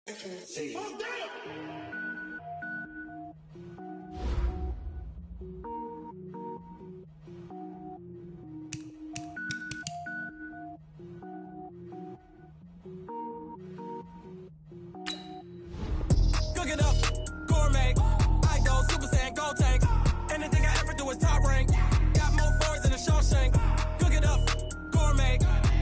See. Cooking up, gourmet, I go Super Saiyan, gold tank. Anything I ever do is top rank. Got more boys than a Shawshank. Cooking up, gourmet,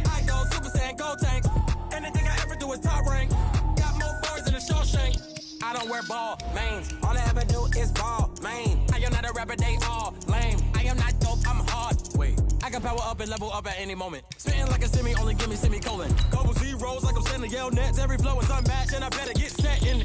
I go Super Saiyan, gold tank. Anything I ever do is top rank. Got more boys than a Shawshank. I don't wear ball mains. All I ever do is ball main. I am not a rapper, they all lame. I am not dope, I'm hard. Wait, I can power up and level up at any moment. Spitting like a semi, only give me semicolon. Couple zeros like I'm sending yell nets. Every flow is unmatched and I better get set in.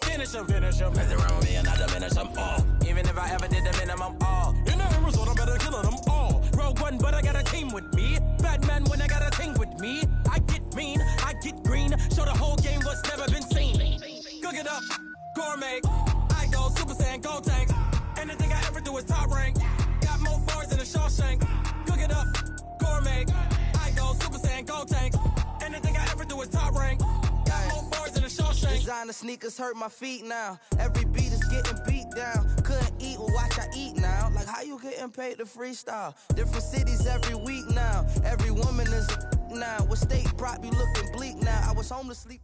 Finish them. Mess around with me and I diminish them all. Even if I ever did the minimum all. In the end result, I'm better killing them all. Rogue One, but I got a team with me. Batman when I got a team with me. I get mean, I get green. Show the whole game what's never been seen. Cook it up, gourmet. I go Super Saiyan, gold tank. Anything I ever do is top rank. Got more boys than a Shawshank. Cook it up, gourmet. I go Super Saiyan, gold tank. Anything I ever do is top rank. Designer sneakers hurt my feet now. Every beat is getting beat down. Couldn't eat, well watch I eat now. Like how you getting paid to freestyle? Different cities every week now. Every woman is a now. What state brought me looking bleak now? I was home to sleep.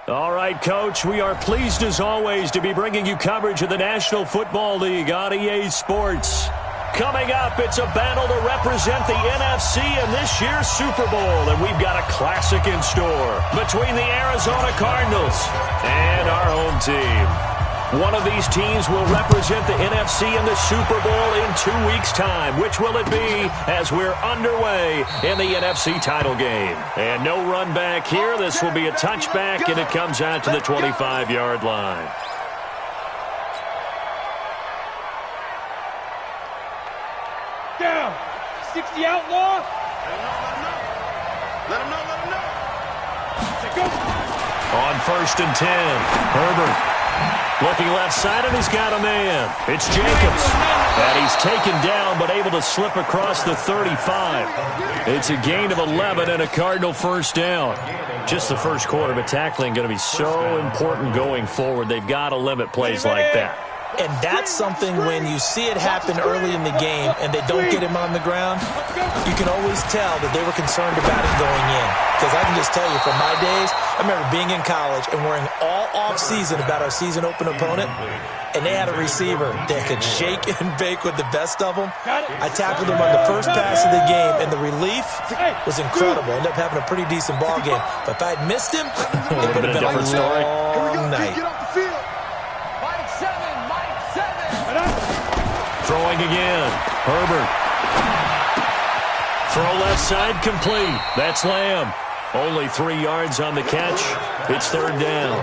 All right, Coach, we are pleased as always to be bringing you coverage of the National Football League on EA Sports. Coming up, it's a battle to represent the NFC in this year's Super Bowl, and we've got a classic in store between the Arizona Cardinals and our home team. One of these teams will represent the NFC in the Super Bowl in 2 weeks' time. Which will it be as we're underway in the NFC title game? And no run back here. This will be a touchback, and it comes out to the 25-yard line. Down. 60 outlaw. Let him know. Go. On 1st and 10, Herbert looking left side, and he's got a man. It's Jacobs. And he's taken down, but able to slip across the 35. It's a gain of 11 and a Cardinal first down. Just the first quarter, but tackling going to be so important going forward. They've got to limit plays like that. And that's something when you see it happen early in the game and they don't get him on the ground, you can always tell that they were concerned about it going in. Because I can just tell you from my days, I remember being in college and worrying all off-season about our season-open opponent, and they had a receiver that could shake and bake with the best of them. I tackled him on the first pass of the game, and the relief was incredible. Ended up having a pretty decent ball game. But if I had missed him, it would have been a different story. Night. Throwing again. Herbert. Throw left side complete. That's Lamb. Only 3 yards on the catch. It's third down.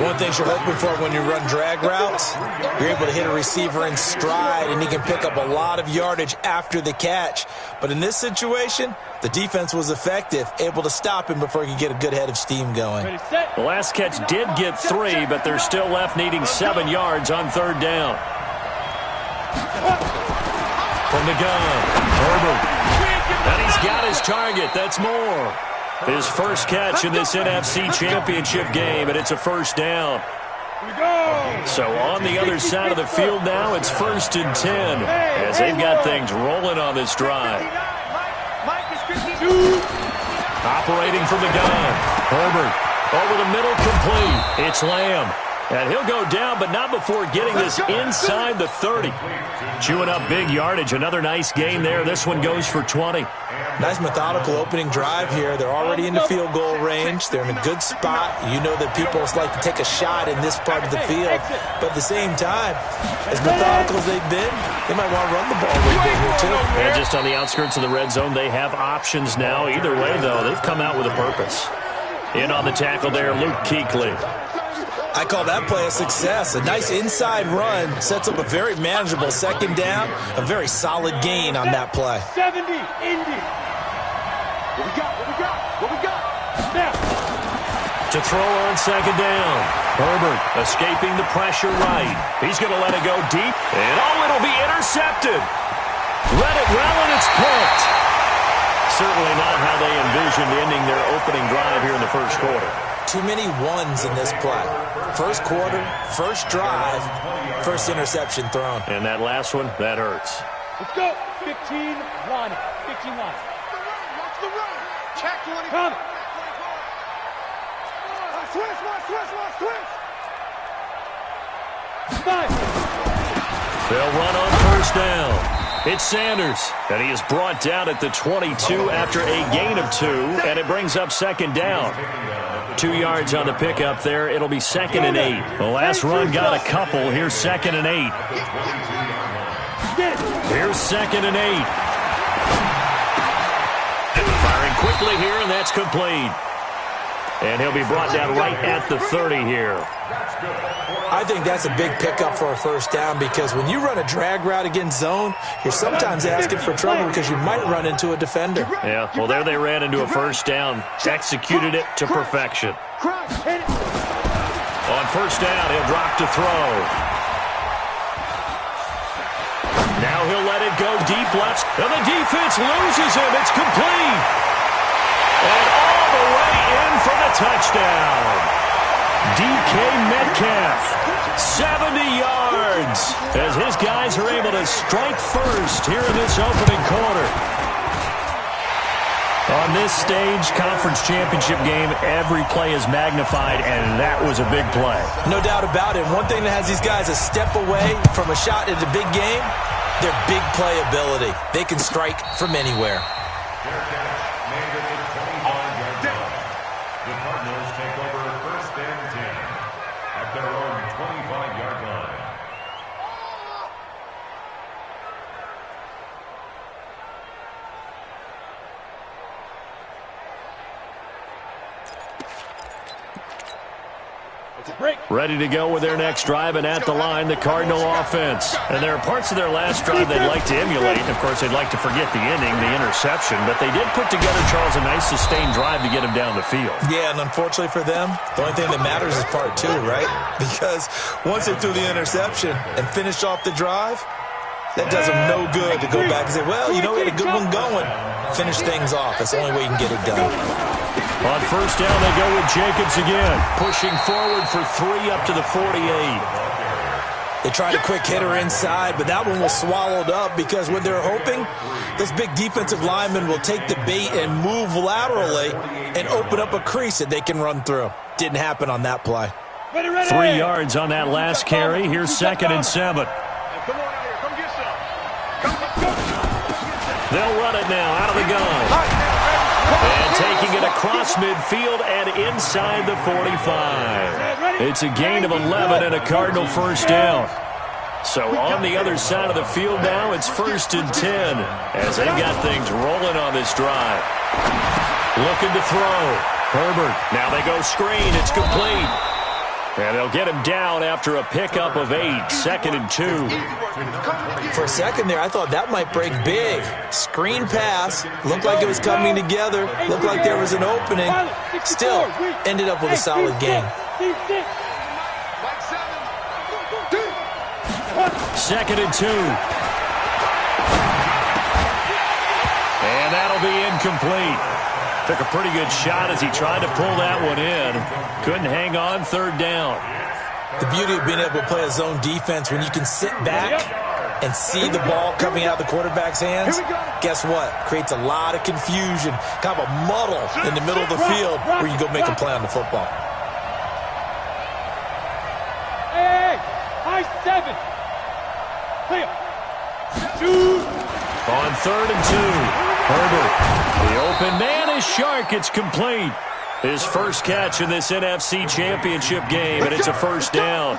One thing you're hoping for when you run drag routes, you're able to hit a receiver in stride, and he can pick up a lot of yardage after the catch. But in this situation, the defense was effective, able to stop him before he could get a good head of steam going. The last catch did get 3, but they're still left needing 7 yards on third down. From the gun, Herbert. And he's got his target. That's Moore. His first catch in this NFC Championship game, and it's a first down. So on the other side of the field now, it's 1st and 10 as they've got things rolling on this drive. Operating from the gun, Herbert. Over the middle, complete. It's Lamb. And he'll go down, but not before getting this inside the 30. Chewing up big yardage. Another nice gain there. This one goes for 20. Nice methodical opening drive here. They're already in the field goal range. They're in a good spot. You know that people like to take a shot in this part of the field. But at the same time, as methodical as they've been, they might want to run the ball a little bit here too. And just on the outskirts of the red zone, they have options now. Either way, though, they've come out with a purpose. In on the tackle there, Luke Kuechly. I call that play a success. A nice inside run sets up a very manageable second down. A very solid gain on that play. 70, Indy. What we got? Now. To throw on second down. Herbert escaping the pressure right. He's going to let it go deep. And it'll be intercepted. Let it well, and it's picked. certainly not how they envisioned ending their opening drive here in the first quarter. Too many ones in this play. First quarter, first drive, first interception thrown. And that last one, that hurts. Let's go. 15 line. 15 line. Watch the run. Check 20. Come. Switch. 5. They'll run on first down. It's Sanders, and he is brought down at the 22 after a gain of 2, and it brings up second down. 2 yards on the pickup there. It'll be 2nd and 8. The last run got a couple. Here's 2nd and 8. Here's 2nd and 8. Firing quickly here, and that's complete. And he'll be brought down right at the 30 here. I think that's a big pickup for a first down because when you run a drag route against zone, you're sometimes asking for trouble because you might run into a defender. Yeah, well, there they ran into a first down. Executed it to perfection. On first down, he'll drop to throw. Now he'll let it go deep left. And the defense loses him. It's complete. And all the way in for the touchdown. DK Metcalf, 70 yards, as his guys are able to strike first here in this opening quarter. On this stage, conference championship game, every play is magnified, and that was a big play. No doubt about it. One thing that has these guys a step away from a shot at the big game, their big play ability. They can strike from anywhere. Ready to go with their next drive, and at the line, the Cardinal offense. And there are parts of their last drive they'd like to emulate. Of course, they'd like to forget the ending, the interception, but they did put together, Charles, a nice sustained drive to get him down the field. Yeah, and unfortunately for them, the only thing that matters is part 2, right? Because once they threw the interception and finished off the drive, that does them no good to go back and say, well, you know, we had a good one going. Finish things off. That's the only way you can get it done. On first down, they go with Jacobs again, pushing forward for 3 up to the 48. They tried a quick hitter inside, but that one was swallowed up because what they're hoping, this big defensive lineman will take the bait and move laterally and open up a crease that they can run through. Didn't happen on that play. 3 yards on that last carry. Here's 2nd and 7. Come on out here. Come get some. They'll run it now out of the gun. And taking it across midfield and inside the 45. It's a gain of 11 and a Cardinal first down. So on the other side of the field now, it's 1st and 10 as they've got things rolling on this drive. Looking to throw. Herbert. Now they go screen. It's complete. And they'll get him down after a pickup of 8. 2nd and 2. For a second there, I thought that might break big. Screen pass. Looked like it was coming together. Looked like there was an opening. Still, ended up with a solid game. 2nd and 2. And that'll be incomplete. Took a pretty good shot as he tried to pull that one in. Couldn't hang on. 3rd down. The beauty of being able to play a zone defense when you can sit back and see the ball coming out of the quarterback's hands, guess what? Creates a lot of confusion, kind of a muddle in the middle of the field where you go make a play on the football. Hey, high 7. Clear. Shoot. On 3rd and 2. Herbert. The open man is Shark. It's complete. His first catch in this NFC Championship game, and it's a first down.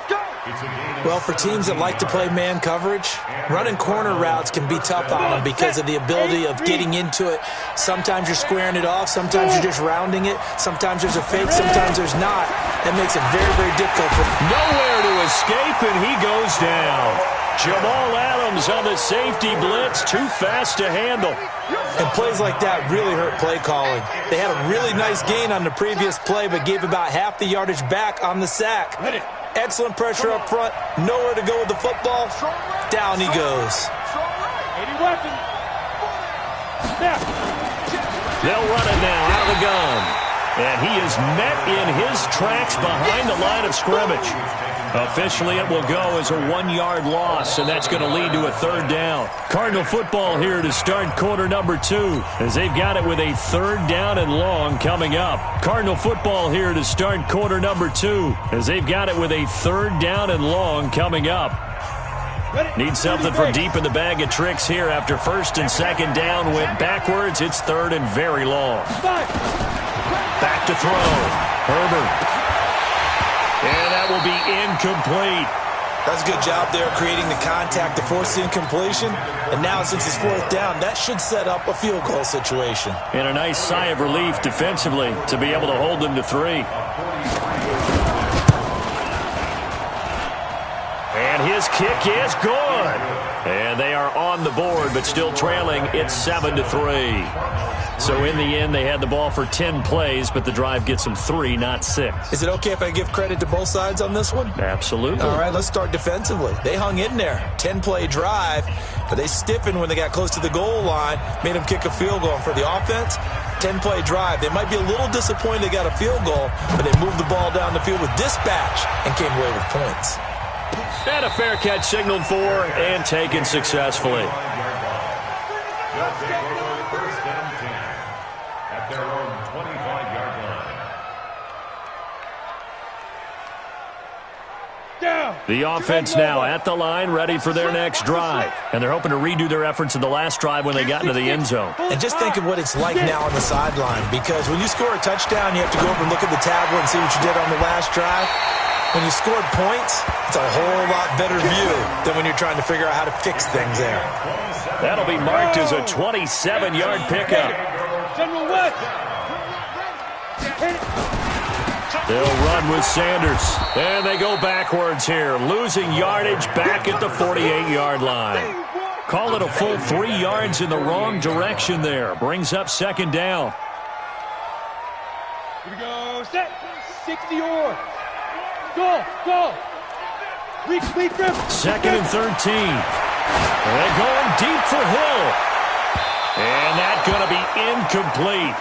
Well, for teams that like to play man coverage, running corner routes can be tough on them because of the ability of getting into it. Sometimes you're squaring it off. Sometimes you're just rounding it. Sometimes there's a fake. Sometimes there's not. That makes it very, very difficult. Nowhere to escape, and he goes down. Jamal Adams on the safety blitz. Too fast to handle. And plays like that really hurt play calling. They had a really nice gain on the previous play, but gave about half the yardage back on the sack. Excellent pressure up front. Nowhere to go with the football. Down he goes. 80 weapons. Snap. They'll run it now out of the gun. And he is met in his tracks behind the line of scrimmage. Officially, it will go as a 1-yard loss, and that's going to lead to a 3rd down. Cardinal football here to start quarter number 2, as they've got it with a 3rd down and long coming up. Cardinal football here to start quarter number 2, as they've got it with a 3rd down and long coming up. Need something from deep in the bag of tricks here after 1st and 2nd down went backwards. It's 3rd and very long. Back to throw. Herbert. And that will be incomplete. That's a good job there creating the contact to force the incompletion. And now since it's 4th down, that should set up a field goal situation. And a nice sigh of relief defensively to be able to hold them to 3. And his kick is good. And they are on the board, but still trailing. It's 7-3. So in the end, they had the ball for 10 plays, but the drive gets them 3, not 6. Is it okay if I give credit to both sides on this one? Absolutely. All right, let's start defensively. They hung in there. 10-play drive, but they stiffened when they got close to the goal line, made them kick a field goal. And for the offense, 10-play drive. They might be a little disappointed they got a field goal, but they moved the ball down the field with dispatch and came away with points. And a fair catch signaled for and taken successfully. The offense now at the line, ready for their next drive. And they're hoping to redo their efforts in the last drive when they got into the end zone. And just think of what it's like now on the sideline, because when you score a touchdown, you have to go over and look at the tablet and see what you did on the last drive. When you scored points, it's a whole lot better view than when you're trying to figure out how to fix things there. That'll be marked as a 27-yard pickup. General West. They'll run with Sanders. And they go backwards here, losing yardage back at the 48-yard line. Call it a full 3 yards in the wrong direction there. Brings up 2nd down. Here we go. Set. 60 or. Go. Weak grip. 2nd and 13. They're going deep for Hill. And that's going to be incomplete.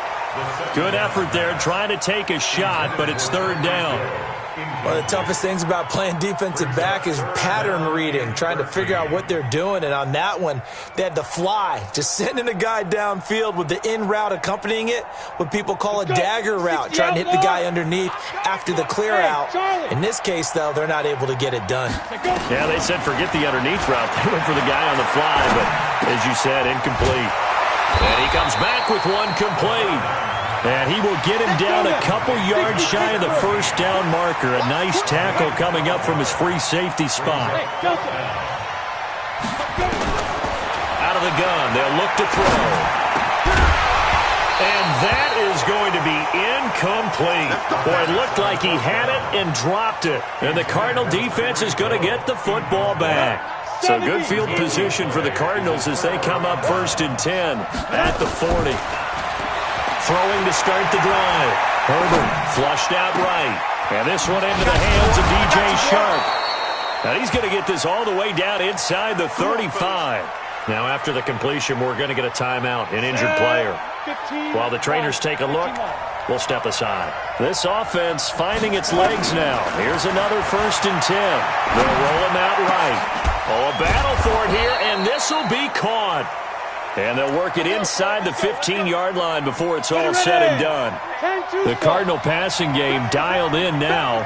Good effort there, trying to take a shot, but it's 3rd down. One of the toughest things about playing defensive back is pattern reading, trying to figure out what they're doing. And on that one, they had to fly, just sending a guy downfield with the in route accompanying it, what people call a dagger route, trying to hit the guy underneath after the clear out. In this case, though, they're not able to get it done. Yeah, they said forget the underneath route. They went for the guy on the fly, but as you said, incomplete. And he comes back with one complete. And he will get him down a couple yards shy of the 1st down marker. A nice tackle coming up from his free safety spot. Out of the gun, they'll look to throw. And that is going to be incomplete. Boy, it looked like he had it and dropped it. And the Cardinal defense is going to get the football back. So good field position for the Cardinals as they come up 1st and 10 at the 40. Throwing to start the drive. Herbert flushed out right. And this one into the hands of DJ Shark. Now he's going to get this all the way down inside the 35. Now after the completion, we're going to get a timeout, an injured player. While the trainers take a look, we'll step aside. This offense finding its legs now. Here's another 1st and 10. They'll roll him out right. Oh, a battle for it here, and this will be caught. And they'll work it inside the 15-yard line before it's all said and done. The Cardinal passing game dialed in now.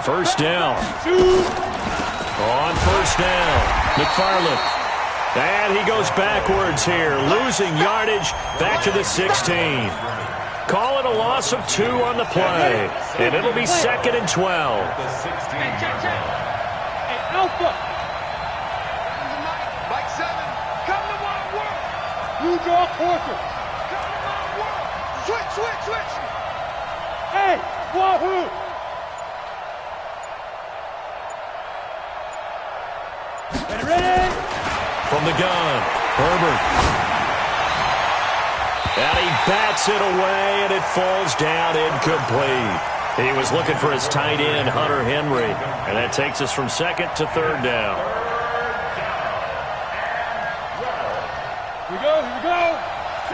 1st down. On 1st down, McFarland. And he goes backwards here, losing yardage back to the 16. Call it a loss of 2 on the play. And it'll be 2nd and 12. Alpha. You draw quarter. Switch. Hey, Wahoo. Ready? From the gun, Herbert. And he bats it away, and it falls down incomplete. He was looking for his tight end, Hunter Henry. And that takes us from 2nd to 3rd down. Here we go.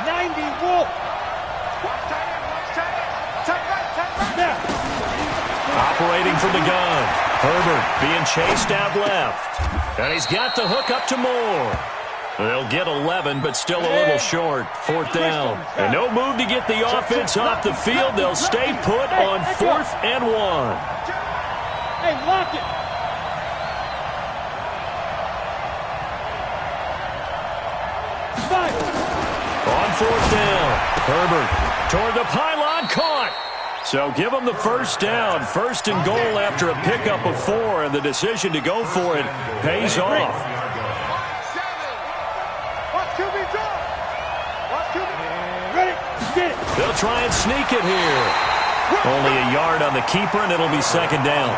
90 Wolf. Operating from the gun. Herbert being chased out left. And he's got the hook up to Moore. They'll get 11, but still a little short. 4th down. And no move to get the offense off the field. They'll stay put on 4th and 1. Hey, lock it. On 4th down. Herbert toward the pylon, caught. So give them the first down. 1st and goal after a pickup of 4, and the decision to go for it pays off. They'll try and sneak it here. Only a yard on the keeper, and it'll be 2nd down.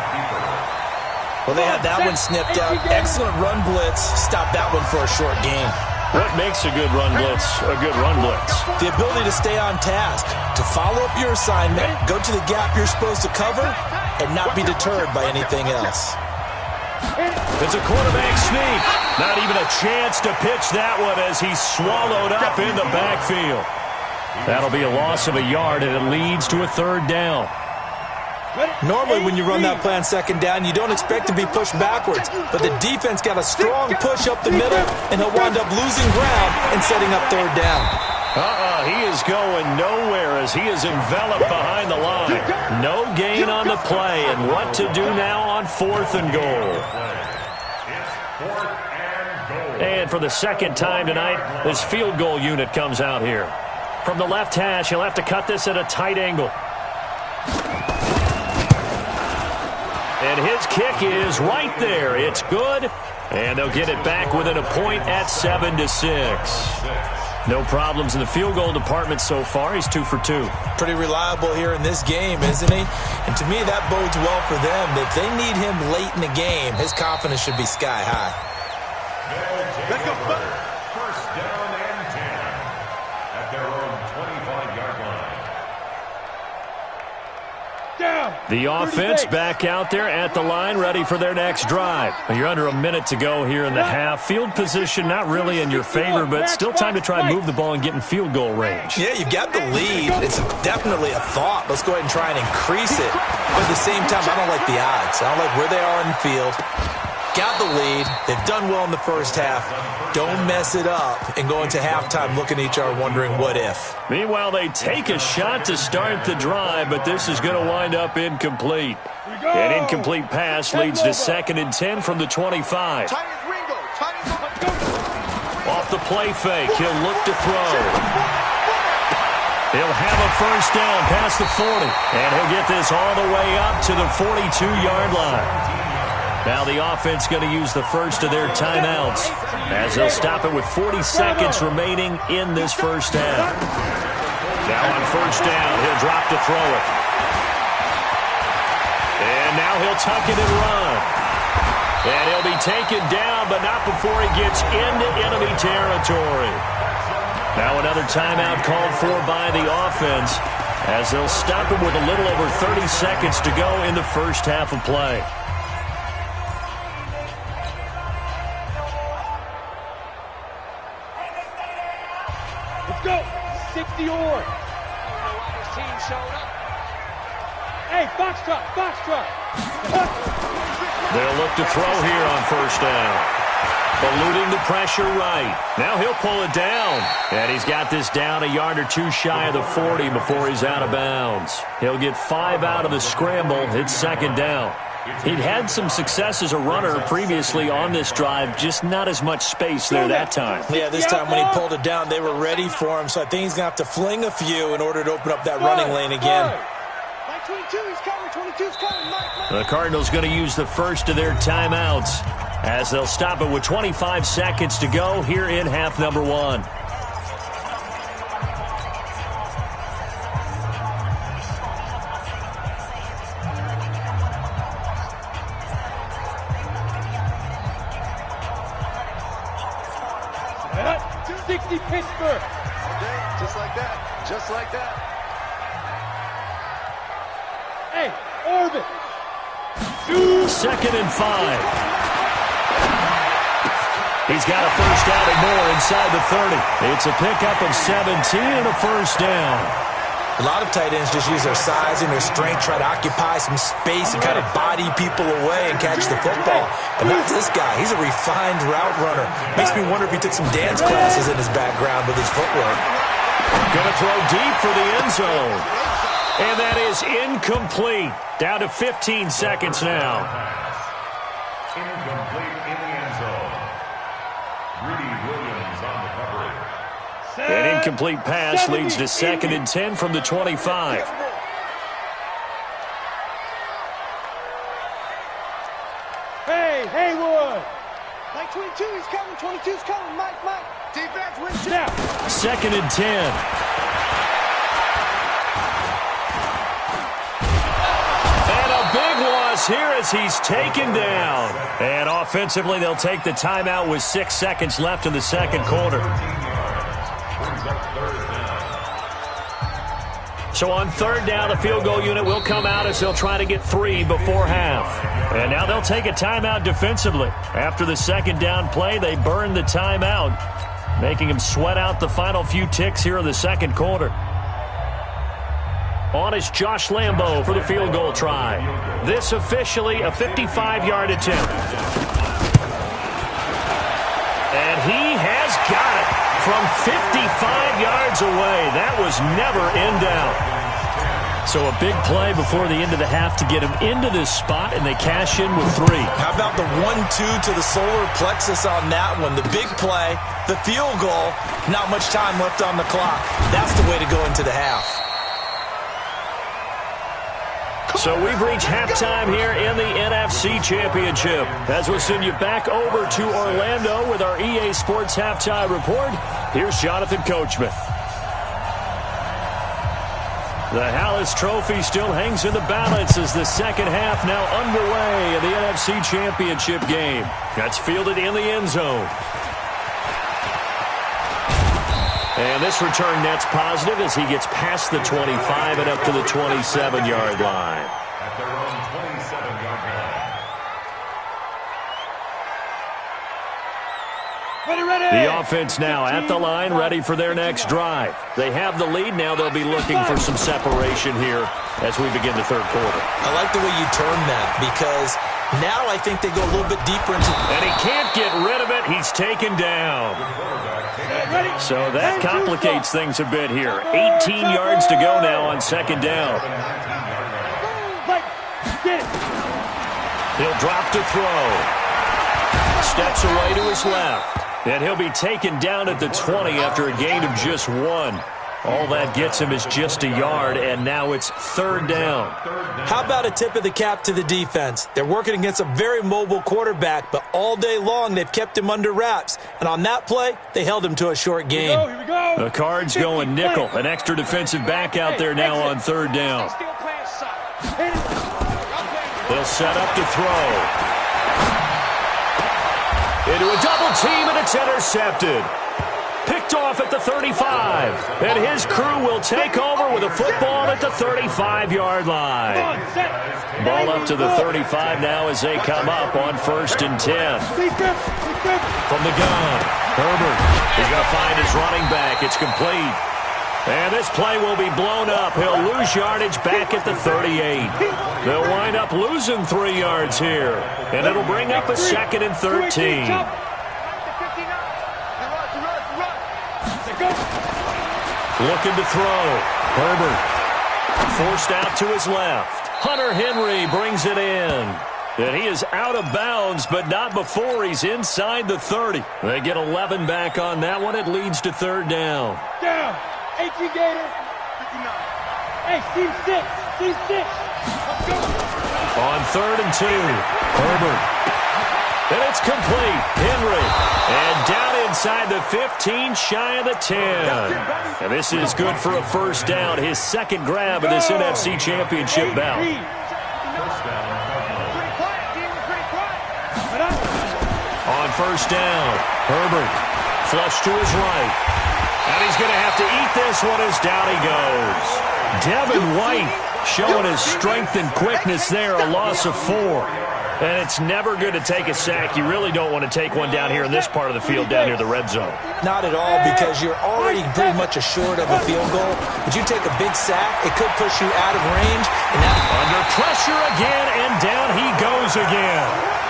Well, they had that one snipped out. Excellent run blitz. Stop that one for a short gain. What makes a good run blitz a good run blitz? The ability to stay on task, to follow up your assignment, go to the gap you're supposed to cover, and not be deterred by anything else. It's a quarterback sneak. Not even a chance to pitch that one as he's swallowed up in the backfield. That'll be a loss of a yard, and it leads to a 3rd down. Normally when you run that play on 2nd down, you don't expect to be pushed backwards. But the defense got a strong push up the middle, and he'll wind up losing ground and setting up 3rd down. He is going nowhere as he is enveloped behind the line. No gain on the play, and what to do now on 4th and goal. And for the 2nd time tonight, this field goal unit comes out here. From the left hash, he'll have to cut this at a tight angle. And his kick is right there. It's good, and they'll get it back within a point at 7-6. No problems in the field goal department so far. He's 2 for 2. Pretty reliable here in this game, isn't he? And to me, that bodes well for them. If they need him late in the game, his confidence should be sky high. First down and 10 at their own 25-yard line. The offense back out there at the line, ready for their next drive. You're under a minute to go here in the half. Field position not really in your favor, but still time to try and move the ball and get in field goal range. Yeah, you've got the lead. It's definitely a thought. Let's go ahead and try and increase it. But at the same time, I don't like the odds. I don't like where they are in the field. Got the lead. They've done well in the first half. Don't mess it up and go into halftime looking at each other wondering what if. Meanwhile, they take a shot to start the drive, but this is going to wind up incomplete. An incomplete pass leads to 2nd and 10 from the 25. Off the play fake, he'll look to throw. He'll have a first down past the 40, and he'll get this all the way up to the 42-yard line. Now the offense going to use the first of their timeouts as they'll stop it with 40 seconds remaining in this first half. Now on first down, he'll drop to throw it. And now he'll tuck it and run. And he'll be taken down, but not before he gets into enemy territory. Now another timeout called for by the offense as they'll stop him with a little over 30 seconds to go in the first half of play. Go! 60 or. Team showed up. Hey, box truck. They'll look to throw here on first down. Eluding the pressure right. Now he'll pull it down. And he's got this down a yard or two shy of the 40 before he's out of bounds. He'll get 5 out of the scramble. It's 2nd down. He'd had some success as a runner previously on this drive, just not as much space there that time. Yeah, this time when he pulled it down, they were ready for him, so I think he's going to have to fling a few in order to open up that running lane again. The Cardinals going to use the first of their timeouts as they'll stop it with 25 seconds to go here in half number 1. Pittsburgh. Just like that. Just like that. Hey, Orbit. 2nd and 5. He's got a first down and more inside the 30. It's a pickup of 17 and a first down. A lot of tight ends just use their size and their strength, try to occupy some space and kind of body people away and catch the football. But not this guy. He's a refined route runner. Makes me wonder if he took some dance classes in his background with his footwork. Going to throw deep for the end zone. And that is incomplete. Down to 15 seconds now. Incomplete in the end zone. Greedy Williams on the coverage. An incomplete pass leads to 2nd and 10 from the 25. Hey, Haywood. Like 22, he's coming. 22's coming. Mike. Defense wins. Now. 2nd and 10. And a big loss here as he's taken down. And offensively, they'll take the timeout with 6 seconds left in the second quarter. So on 3rd down, the field goal unit will come out as they'll try to get 3 before half. And now they'll take a timeout defensively. After the 2nd down play, they burn the timeout, making them sweat out the final few ticks here in the second quarter. On is Josh Lambo for the field goal try. This officially a 55-yard attempt. And he has got it. From 55 yards away. That was never in doubt. So a big play before the end of the half to get him into this spot, and they cash in with 3. How about the 1-2 to the solar plexus on that one? The big play, the field goal, not much time left on the clock. That's the way to go into the half. So we've reached halftime here in the NFC Championship. As we'll send you back over to Orlando with our EA Sports Halftime Report, here's Jonathan Coachman. The Hallis Trophy still hangs in the balance as the second half now underway in the NFC Championship game. That's fielded in the end zone. And this return net's positive as he gets past the 25 and up to the 27-yard line. At their own 27-yard line. Ready. The offense now at the line, ready for their next drive. They have the lead. Now they'll be looking for some separation here as we begin the third quarter. I like the way you term that because now I think they go a little bit deeper into... And he can't get rid of it. He's taken down. So that complicates things a bit here. 18 yards to go now on 2nd down. He'll drop to throw. Steps away to his left. And he'll be taken down at the 20 after a gain of just 1. All that gets him is just a yard, and now it's 3rd down. How about a tip of the cap to the defense? They're working against a very mobile quarterback, but all day long they've kept him under wraps. And on that play, they held him to a short game. Here we go. The Cards going nickel. An extra defensive back out there now on 3rd down. They'll set up to throw. Into a double team, and it's intercepted. Picked off at the 35. And his crew will take over with a football at the 35-yard line. Ball up to the 35 now as they come up on 1st and 10. From the gun, Herbert is going to find his running back. It's complete. And this play will be blown up. He'll lose yardage back at the 38. They'll wind up losing 3 yards here. And it'll bring up a 2nd and 13. Looking to throw. Herbert forced out to his left. Hunter Henry brings it in. And he is out of bounds, but not before he's inside the 30. They get 11 back on that one. It leads to 3rd down. Down. 18 Gators. 59. Hey, C6. Let's go. On 3rd and 2. Herbert. And it's complete. Henry. And down inside the 15, shy of the 10. And this is good for a 1st down. His 2nd grab of this NFC Championship bout. On 1st down, Herbert. Flush to his right. And he's going to have to eat this one as down he goes. Devin White showing his strength and quickness there, a loss of 4. And it's never good to take a sack. You really don't want to take one down here in this part of the field, down near the red zone. Not at all, because you're already pretty much assured of a field goal. But you take a big sack, it could push you out of range. And now under pressure again, and down he goes again.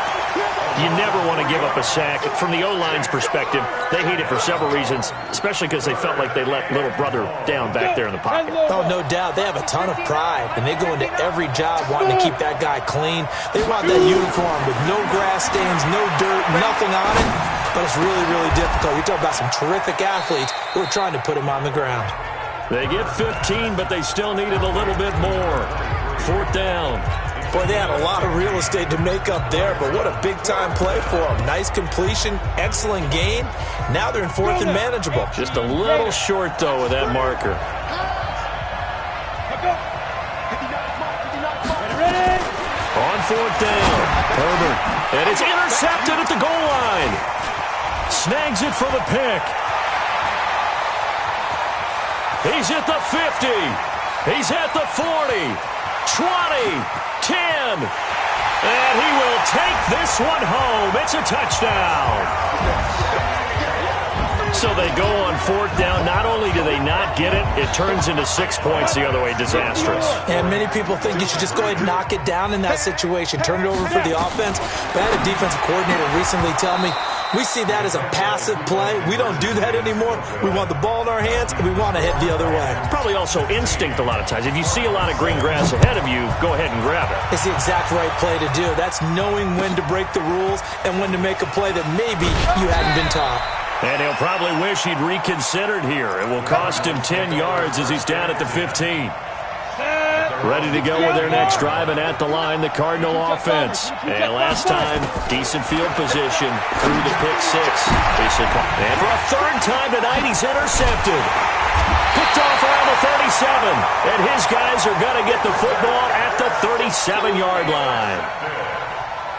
You never want to give up a sack. From the O-line's perspective, they hate it for several reasons, especially because they felt like they let little brother down back there in the pocket. Oh, no doubt. They have a ton of pride, and they go into every job wanting to keep that guy clean. They want that uniform with no grass stains, no dirt, nothing on it. But it's really, really difficult. You're talking about some terrific athletes who are trying to put him on the ground. They get 15, but they still needed a little bit more. 4th down. Boy, they had a lot of real estate to make up there, but what a big-time play for them. Nice completion, excellent gain. Now they're in 4th and manageable. Just a little short, though, with that marker. On 4th down, Herbert. And it's intercepted at the goal line. Snags it for the pick. He's at the 50. He's at the 40. 20. 10, and he will take this one home. It's a touchdown. So they go on 4th down. Not only do they not get it, it turns into 6 points the other way. Disastrous. And many people think you should just go ahead and knock it down in that situation. Turn it over for the offense. But I had a defensive coordinator recently tell me, we see that as a passive play. We don't do that anymore. We want the ball in our hands, and we want to head the other way. Probably also instinct a lot of times. If you see a lot of green grass ahead of you, go ahead and grab it. It's the exact right play to do. That's knowing when to break the rules and when to make a play that maybe you hadn't been taught. And he'll probably wish he'd reconsidered here. It will cost him 10 yards as he's down at the 15. Ready to go with their next drive, and at the line, the Cardinal offense. And last time, decent field position through the pick 6. And for a 3rd time tonight, he's intercepted. Picked off around the 37. And his guys are going to get the football at the 37-yard line.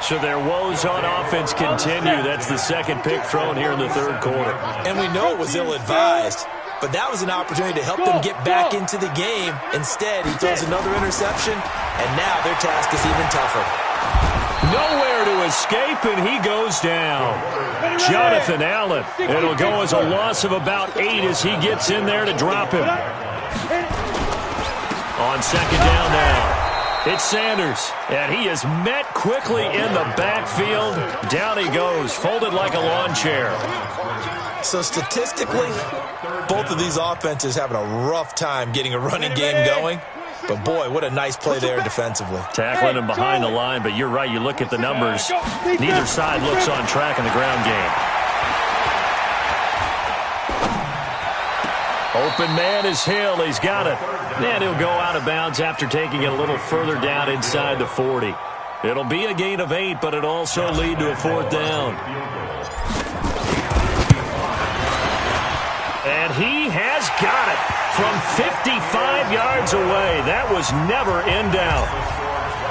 So their woes on offense continue. That's the 2nd pick thrown here in the 3rd quarter. And we know it was ill-advised. But that was an opportunity to help them get back into the game. Instead, he throws another interception, and now their task is even tougher. Nowhere to escape, and he goes down. Jonathan Allen. It'll go as a loss of about 8 as he gets in there to drop him. On 2nd down now, it's Sanders, and he is met quickly in the backfield. Down he goes, folded like a lawn chair. So statistically, both of these offenses having a rough time getting a running game going. But, boy, what a nice play there defensively. Tackling him behind the line, but you're right. You look at the numbers. Neither side looks on track in the ground game. Open man is Hill. He's got it. And he'll go out of bounds after taking it a little further down inside the 40. It'll be a gain of 8, but it'll also lead to a 4th down. And he has got it from 55 yards away. That was never in doubt.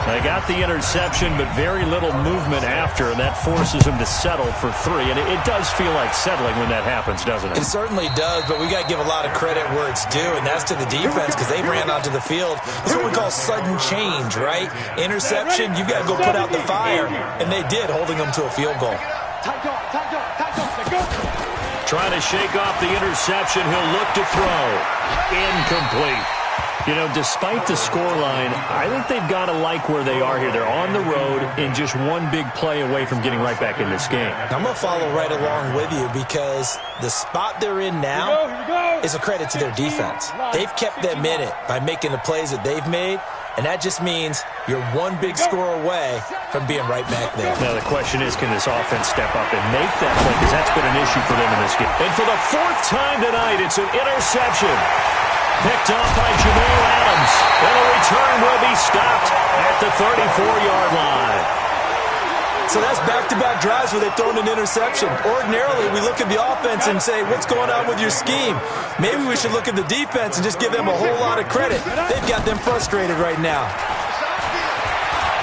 They got the interception, but very little movement after, and that forces him to settle for 3. And it does feel like settling when that happens, doesn't it? It certainly does, but we got to give a lot of credit where it's due, and that's to the defense because they ran onto the field. That's what we call sudden change, right? Interception, you've got to go put out the fire, and they did, holding them to a field goal. Trying to shake off the interception. He'll look to throw. Incomplete. You know, despite the scoreline, I think they've got to like where they are here. They're on the road and just one big play away from getting right back in this game. I'm going to follow right along with you because the spot they're in now is a credit to their defense. They've kept them in it by making the plays that they've made, and that just means you're one big score away from being right back there. Now the question is, can this offense step up and make that play? Because that's been an issue for them in this game. And for the 4th time tonight, it's an interception. Picked off by Jamal Adams. And the return will be stopped at the 34-yard line. So that's back-to-back drives where they've thrown an interception. Ordinarily, we look at the offense and say, what's going on with your scheme? Maybe we should look at the defense and just give them a whole lot of credit. They've got them frustrated right now.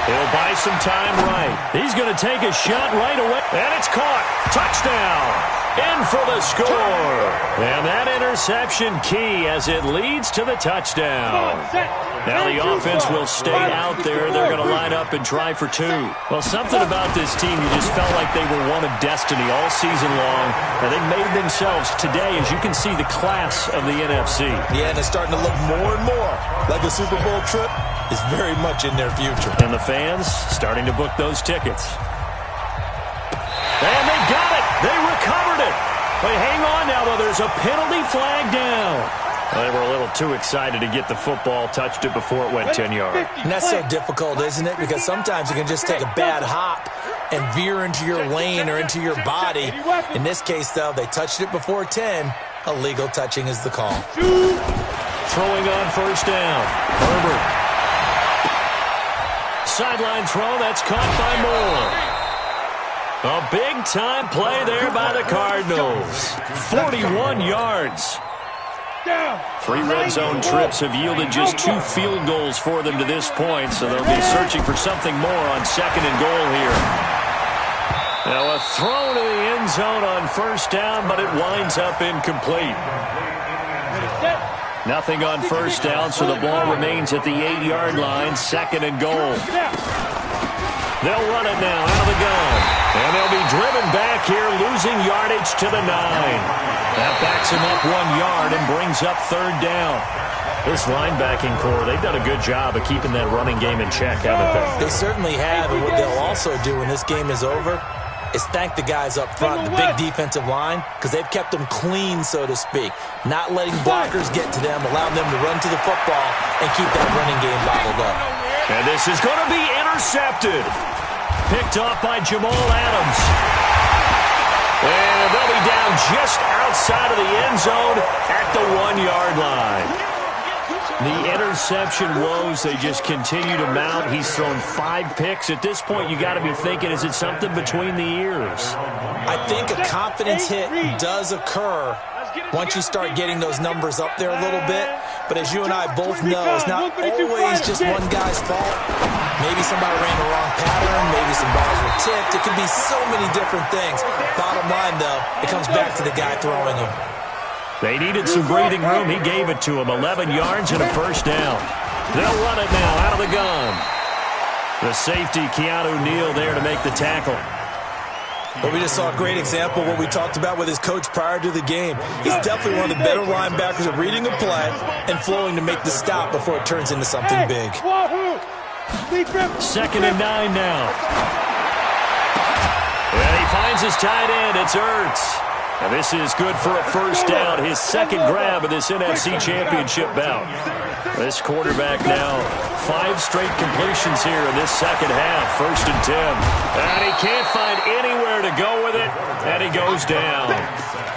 He'll buy some time right. He's going to take a shot right away. And it's caught. Touchdown. in for the score. And that interception key as it leads to the touchdown. Now the offense will stay out there. They're going to line up and try for two. Well, something about this team, you just felt like they were one of destiny all season long. And they made themselves today, as you can see, the class of the NFC. Yeah, and it's starting to look more and more like a Super Bowl trip is very much in their future. And the fans starting to book those tickets. And they got it. They recovered it. But hang on now, though. There's a penalty flag down. They were a little too excited to get the football, touched it before it went 10 yards. And that's so difficult, isn't it? Because sometimes you can just take a bad hop and veer into your lane or into your body. In this case, though, they touched it before 10. Illegal touching is the call. Throwing on first down. Herbert. Sideline throw, that's caught by Moore. A big-time play there by the Cardinals. 41 yards. 3 red zone trips have yielded just 2 field goals for them to this point, so they'll be searching for something more on second and goal here. Now a throw to the end zone on first down, but it winds up incomplete. Nothing on first down, so the ball remains at the 8-yard line, second and goal. They'll run it now out of the gun. And they'll be driven back here, losing yardage to the 9. That backs him up 1 yard and brings up third down. This linebacking core, they've done a good job of keeping that running game in check, haven't they? They certainly have, and what they'll also do when this game is over is thank the guys up front, the big defensive line, because they've kept them clean, so to speak. Not letting blockers get to them, allowing them to run to the football and keep that running game bottled up. And this is going to be intercepted. Picked off by Jamal Adams. And they'll be down just outside of the end zone at the 1-yard line. The interception woes, they just continue to mount. He's thrown 5 picks. At this point, you got to be thinking, is it something between the ears? I think a confidence hit does occur once you start getting those numbers up there a little bit. But as you and I both know, it's not always just one guy's fault. Maybe somebody ran the wrong pattern. Maybe some balls were tipped. It could be so many different things. Bottom line, though, it comes back to the guy throwing them. They needed some breathing room. He gave it to him. 11 yards and a first down. They'll run it now out of the gun. The safety, Keanu Neal, there to make the tackle. Well, we just saw a great example of what we talked about with his coach prior to the game. He's definitely one of the better linebackers at reading a play and flowing to make the stop before it turns into something big. Second and 9 now. And he finds his tight end. It's Ertz. And this is good for a first down. His second grab of this NFC Championship bout. This quarterback now, 5 straight completions here in this second half. First and 10. And he can't find anywhere to go with it. And he goes down.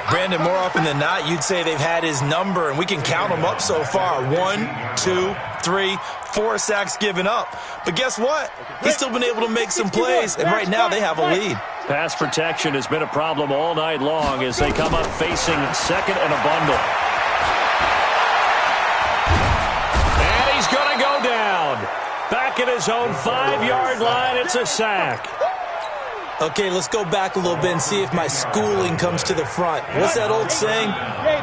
Brandon, more often than not, you'd say they've had his number, and we can count them up so far. 1, 2, 3, 4 sacks given up. But guess what? He's still been able to make some plays, and right now they have a lead. Pass protection has been a problem all night long as they come up facing second and a bundle. And he's going to go down. Back at his own 5-yard line, it's a sack. Okay, let's go back a little bit and see if my schooling comes to the front. What's that old saying?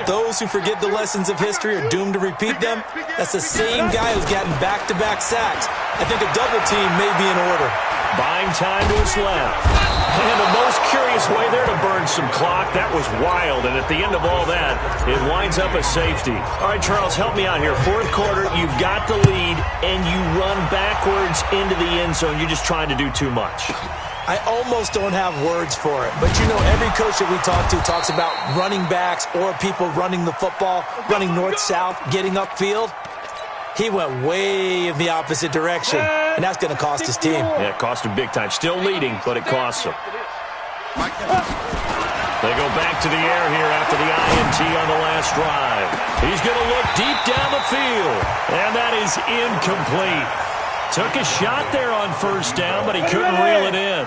Those who forget the lessons of history are doomed to repeat them. That's the same guy who's gotten back-to-back sacks. I think a double team may be in order. Buying time to his left. And the most curious way there to burn some clock. That was wild. And at the end of all that, it winds up a safety. All right, Charles, help me out here. Fourth quarter, you've got the lead, and you run backwards into the end zone. You're just trying to do too much. I almost don't have words for it. But, you know, every coach that we talk to talks about running backs or people running the football, running north-south, getting upfield. He went way in the opposite direction, and that's going to cost his team. Yeah, it cost him big time. Still leading, but it costs him. They go back to the air here after the INT on the last drive. He's going to look deep down the field, and that is incomplete. Took a shot there on first down, but he couldn't reel it in.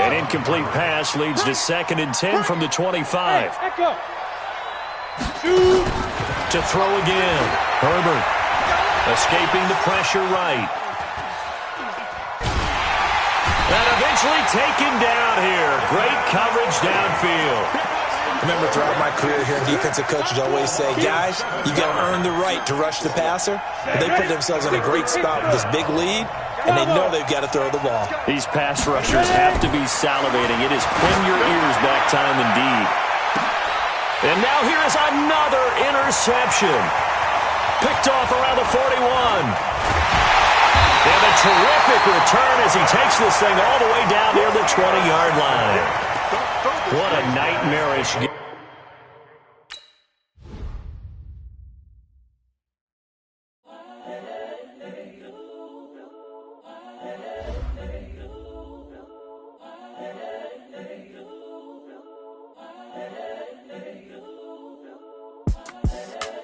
An incomplete pass leads to second and 10 from the 25. To throw again. Herbert escaping the pressure right. And eventually taken down here. Great coverage downfield. I remember throughout my career here, defensive coaches always say, guys, you got to earn the right to rush the passer. But they put themselves in a great spot with this big lead, and they know they've got to throw the ball. These pass rushers have to be salivating. It is pin your ears back time indeed. And now here is another interception. Picked off around the 41. And a terrific return as he takes this thing all the way down near the 20-yard line. What a nightmarish game.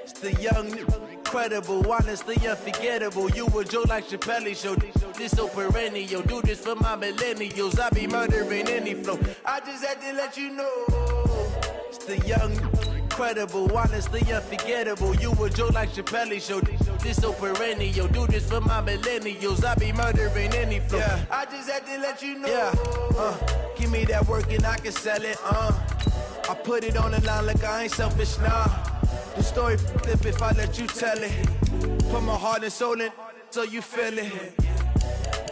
It's the young, incredible, honestly unforgettable. You a Joe like Chappelle show. This so perennial. Do this for my millennials. I be murdering any flow. I just had to let you know. It's the young, incredible, honestly unforgettable. You a Joe like Chappelle show. This so perennial. Do this for my millennials. I be murdering any flow. Yeah. I just had to let you know. Yeah. Give me that work and I can sell it. I put it on the line like I ain't selfish, nah. The story flip if I let you tell it. Put my heart and soul in so you feel it.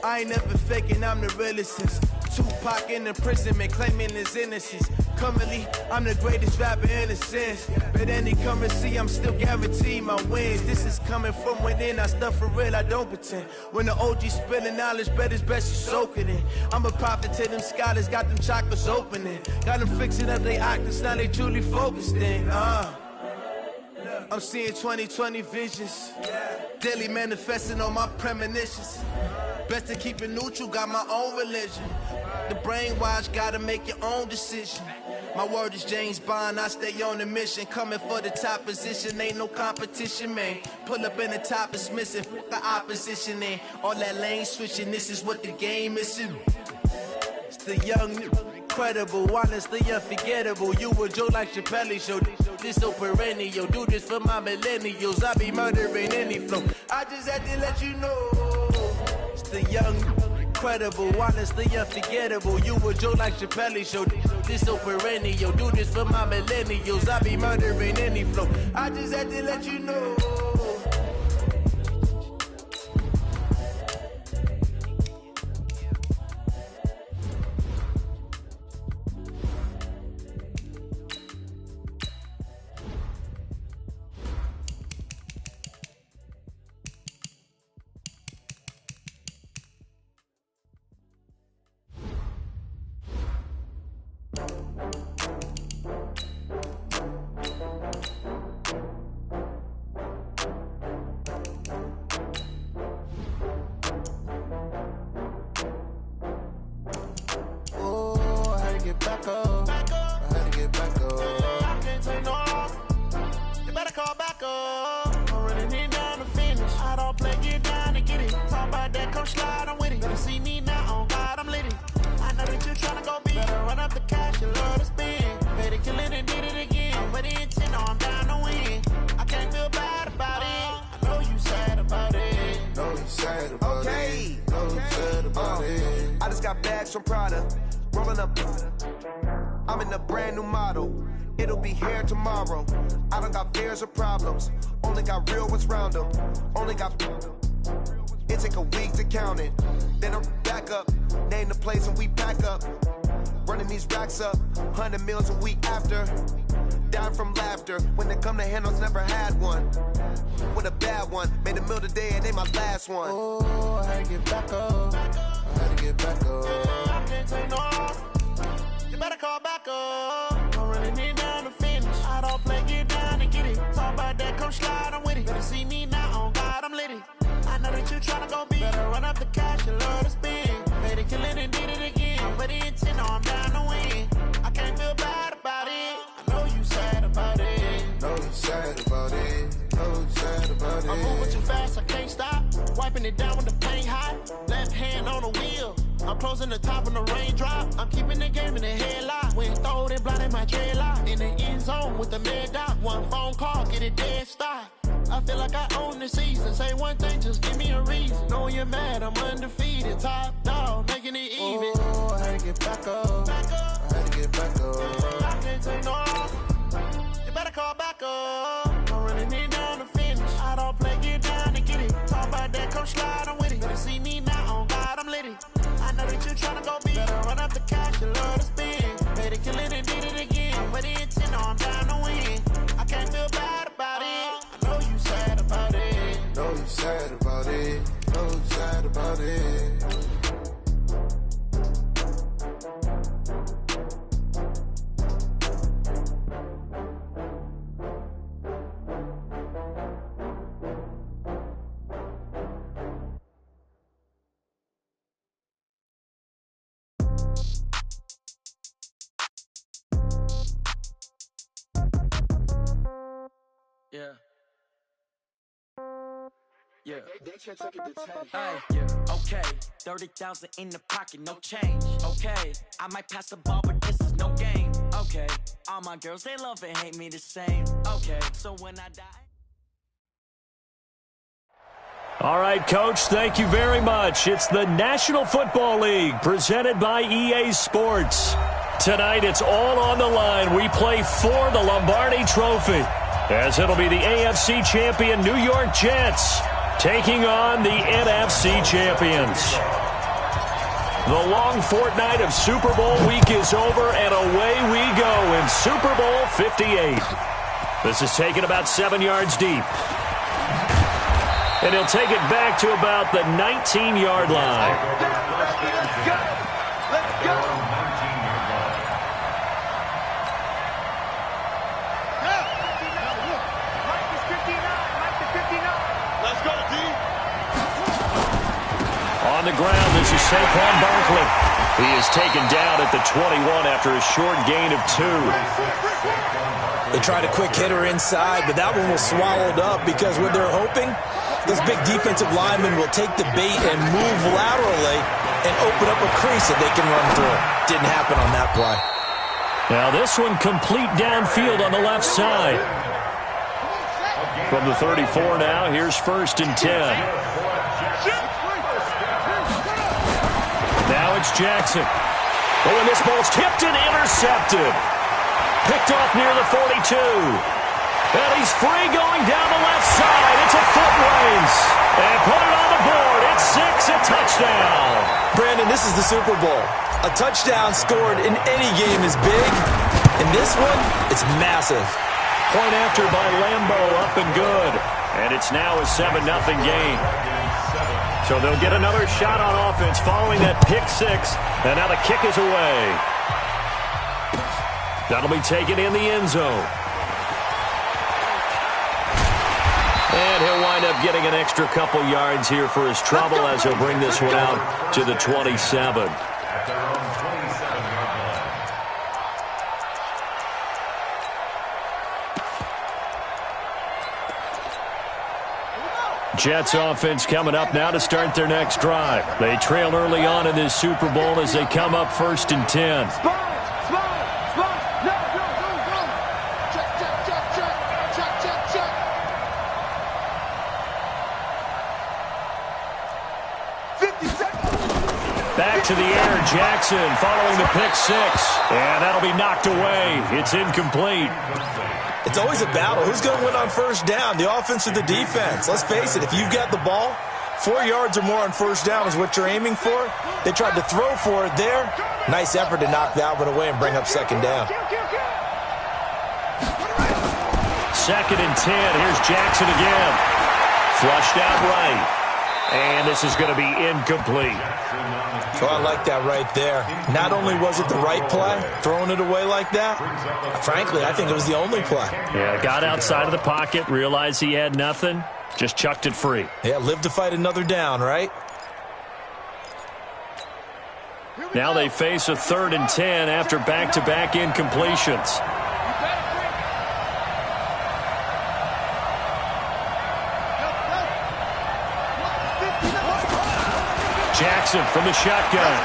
I ain't never faking, I'm the realest since Tupac in imprisonment, claiming his innocence. Currently, I'm the greatest rapper in a sense. But any currency, I'm still guaranteed my wins. This is coming from within, I stuff for real, I don't pretend. When the OG spilling knowledge, bet it's best you soak it in. I'm a prophet to them scholars, got them chakras opening. Got them fixing up they octaves, now they truly focused in. I'm seeing 2020 visions. Daily manifesting on my premonitions. Best to keep it neutral, got my own religion. The brainwash, gotta make your own decision. My word is James Bond, I stay on the mission. Coming for the top position, ain't no competition, man. Pull up in the top, it's missing, fuck the opposition, and all that lane switching, this is what the game is. It's the young, incredible, honestly unforgettable. You a Joe like Chappelle show. This so perennial. Do this for my millennials. I be murdering any flow. I just had to let you know. It's the young, incredible, honestly unforgettable. You a Joe like Chappelle show. This so perennial. Do this for my millennials. I be murdering any flow. I just had to let you know. I just got bags from Prada, rolling up. I'm in a brand new model. It'll be here tomorrow. I don't got fears or problems. Only got real ones round them. Only got. It take a week to count it. Then I'm back up. Name the place and we pack up. Running these racks up. 100 meals a week after. Down from laughter. When they come to handles, never had one. With a bad one. Made a meal today and they my last one. Oh, I had to get back up. I had to get back up. I can't take no off. You better call back up. I'm running it down to finish. I don't play, get down and get it. Talk about that, come slide, I'm with it. Better see me now, on God, I'm lit it. I know that you tryna go big. Better run up the cash, you love to spend. Made it, kill it, and did it again. I'm with the intent, no, I'm down to win. I can't feel bad about it. I know you sad about it. Know you sad about it. Know you sad about it. I'm moving too fast, I can't stop. Wiping it down with the paint hot. Left hand on the wheel. I'm closing the top when the raindrop. I'm keeping the game in the headlock. When throwed and blinded my dreadlock. In the end zone with the mad dot. One phone call, get it dead stop. I feel like I own the season. Say one thing, just give me a reason. Knowing you're mad, I'm undefeated. Top dog, making it even. Oh, I had to get back up. I had to get back up. I can't ain't take no loss. You better call back up. Don't really need down to finish. I don't play, get down to get it. Talk about that, come slide, I'm with it. Better see me now, on God, I'm litty. I know that you tryna go big. Better run up the cash, you love to spend. Better kill it and did it again. With the intent, no, I'm down to win. I can't feel bad about it. I know you sad about it. Know you sad about it. Know you sad about it. Yeah. Yeah. Yeah. Okay. 30,000 in the pocket, no change. Okay. I might pass the ball, but this is no game. Okay. All my girls, they love and hate me the same. Okay. So when I die. All right, Coach, thank you very much. It's the National Football League presented by EA Sports. Tonight, it's all on the line. We play for the Lombardi Trophy, as it'll be the AFC champion New York Jets taking on the NFC champions. The long fortnight of Super Bowl week is over, and away we go in Super Bowl 58. This is taken about 7 yards deep. And he'll take it back to about the 19-yard line. Let's go. On the ground, this is Saquon Barkley. He is taken down at the 21 after a short gain of 2. They tried a quick hitter inside, but that one was swallowed up because what they're hoping, those big defensive linemen will take the bait and move laterally and open up a crease that they can run through. Didn't happen on that play. Now this one complete downfield on the left side. From the 34 now, here's 1st and 10. Now it's Jackson. Oh, and this ball's tipped and intercepted. Picked off near the 42. And he's free going down the left side. It's a foot race. And put it on the board. It's 6, a touchdown. Brandon, this is the Super Bowl. A touchdown scored in any game is big. In this one, it's massive. Point after by Lambeau, up and good. And it's now a 7-0 game. So they'll get another shot on offense following that pick 6. And now the kick is away. That'll be taken in the end zone. And he'll wind up getting an extra couple yards here for his trouble as he'll bring this one out to the 27. Jets offense coming up now to start their next drive. They trail early on in this Super Bowl as they come up 1st and 10. Back to the air, Jackson following the pick 6. And that'll be knocked away. It's incomplete. It's always a battle. Who's going to win on 1st down, the offense or the defense? Let's face it, if you've got the ball, 4 yards or more on 1st down is what you're aiming for. They tried to throw for it there. Nice effort to knock that one away and bring up 2nd down. 2nd and 10. Here's Jackson again. Flushed out right. And this is going to be incomplete. So I like that right there. Not only was it the right play, throwing it away like that, frankly, I think it was the only play. Yeah, got outside of the pocket, realized he had nothing, just chucked it free. Yeah, live to fight another down, right? Now they face a 3rd and 10 after back-to-back incompletions. Jackson from the shotgun.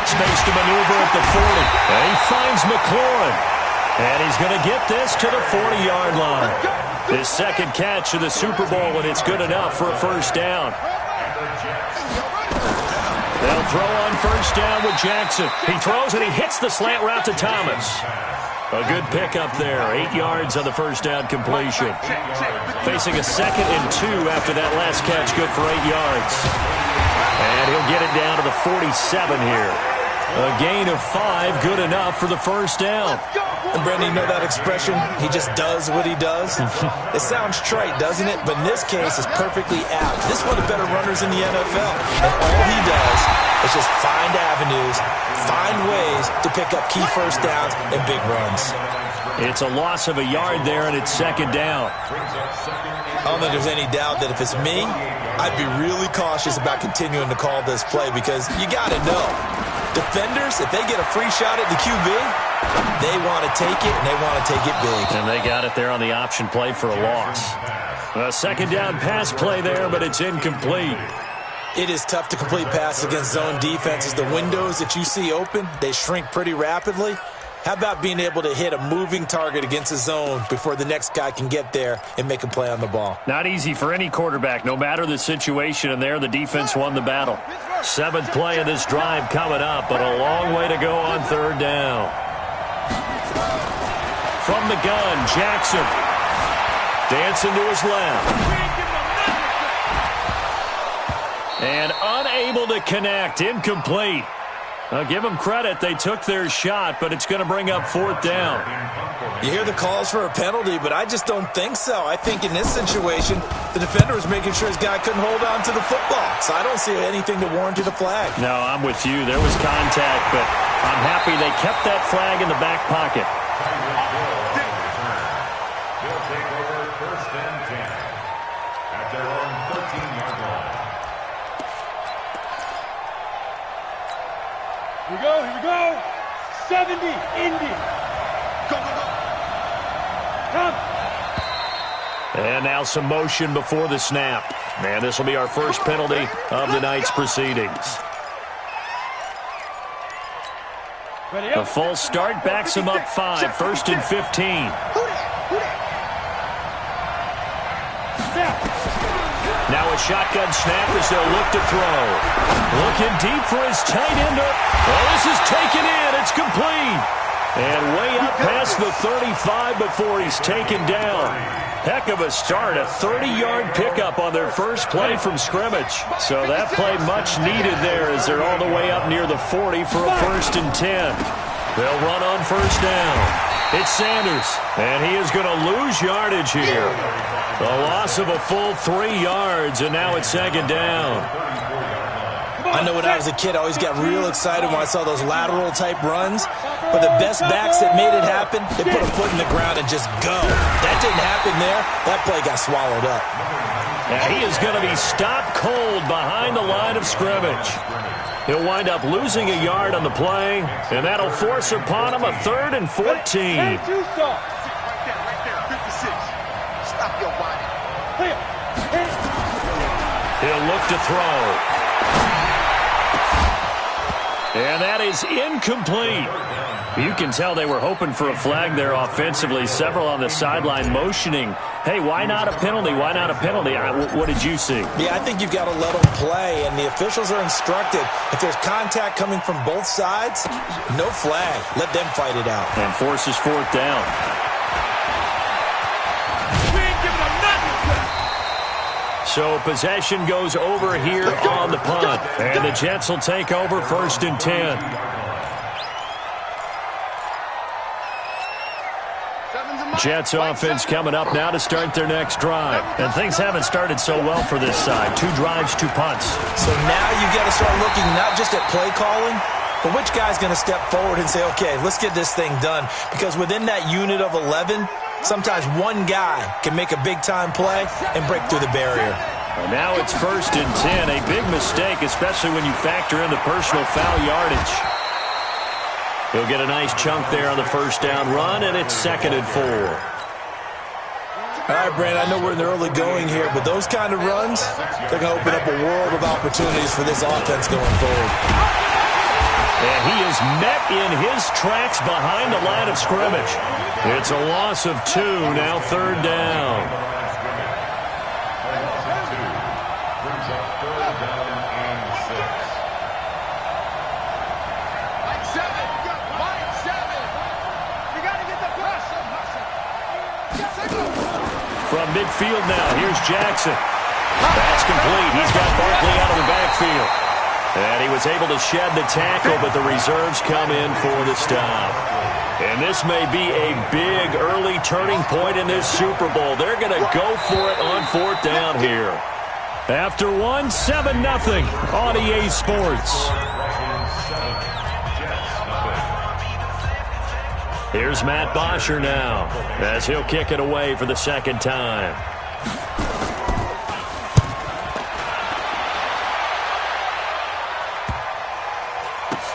Space to maneuver at the 40. And he finds McLaurin. And he's going to get this to the 40-yard line. His 2nd catch of the Super Bowl, and it's good enough for a 1st down. They'll throw on first down with Jackson. He throws and he hits the slant route to Thomas. A good pickup there. 8 yards on the first down completion. Facing a 2nd and 2 after that last catch. Good for 8 yards. And he'll get it down to the 47 here. A gain of 5, good enough for the first down. And Brandon, you know that expression, he just does what he does? It sounds trite, doesn't it? But in this case, it's perfectly apt. This is one of the better runners in the NFL. And all he does is just find avenues, find ways to pick up key first downs and big runs. It's a loss of a yard there, and it's 2nd down. I don't think there's any doubt that if it's me, I'd be really cautious about continuing to call this play because you got to know. Defenders, if they get a free shot at the QB, they want to take it, and they want to take it big. And they got it there on the option play for a loss. A 2nd down pass play there, but it's incomplete. It is tough to complete passes against zone defenses. The windows that you see open, they shrink pretty rapidly. How about being able to hit a moving target against a zone before the next guy can get there and make a play on the ball? Not easy for any quarterback, no matter the situation, and there the defense won the battle. 7th play of this drive coming up, but a long way to go on 3rd down. From the gun, Jackson. Dancing to his left. And unable to connect, incomplete. I'll give them credit. They took their shot, but it's going to bring up 4th down. You hear the calls for a penalty, but I just don't think so. I think in this situation, the defender was making sure his guy couldn't hold on to the football. So I don't see anything to warrant a flag. No, I'm with you. There was contact, but I'm happy they kept that flag in the back pocket. They'll take over 1st and 10 at their own 13-yard line. Here we go. 70, Indy. Go. Come. And now some motion before the snap. And this will be our first penalty of the night's proceedings. A false start backs him up 5, 1st and 15. Now a shotgun snap as they'll look to throw. Looking deep for his tight end. Well, this is taken in. It's complete. And way up past the 35 before he's taken down. Heck of a start. A 30-yard pickup on their first play from scrimmage. So that play much needed there as they're all the way up near the 40 for a 1st and 10. They'll run on first down. It's Sanders, and he is going to lose yardage here. A loss of a full 3 yards, and now it's 2nd down. I know when I was a kid, I always got real excited when I saw those lateral-type runs. But the best backs that made it happen, they put a foot in the ground and just go. That didn't happen there. That play got swallowed up. And he is going to be stopped cold behind the line of scrimmage. He'll wind up losing a yard on the play, and that'll force upon him a 3rd and 14. Right there, 56. Stop your whining. He'll look to throw. And that is incomplete. You can tell they were hoping for a flag there offensively. Several on the sideline motioning. Hey, why not a penalty? Why not a penalty? What did you see? Yeah, I think you've got to let them play, and the officials are instructed. If there's contact coming from both sides, no flag. Let them fight it out. And forces 4th down. So possession goes over here on the punt. And the Jets will take over 1st and 10. Jets offense coming up now to start their next drive. And things haven't started so well for this side. 2 drives, 2 punts. So now you've got to start looking not just at play calling, but which guy's going to step forward and say, okay, let's get this thing done. Because within that unit of 11, sometimes one guy can make a big-time play and break through the barrier. And now it's 1st and 10. A big mistake, especially when you factor in the personal foul yardage. He'll get a nice chunk there on the first down run, and it's 2nd and 4. All right, Brandon, I know we're in the early going here, but those kind of runs, they're going to open up a world of opportunities for this offense going forward. And he is met in his tracks behind the line of scrimmage. It's a loss of 2, now 3rd down. From midfield now, here's Jackson. That's complete. He's got Barkley out of the backfield. And he was able to shed the tackle, but the reserves come in for the stop. And this may be a big early turning point in this Super Bowl. They're going to go for it on 4th down here. After 7-0 on EA Sports. Here's Matt Bosher now, as he'll kick it away for the 2nd time.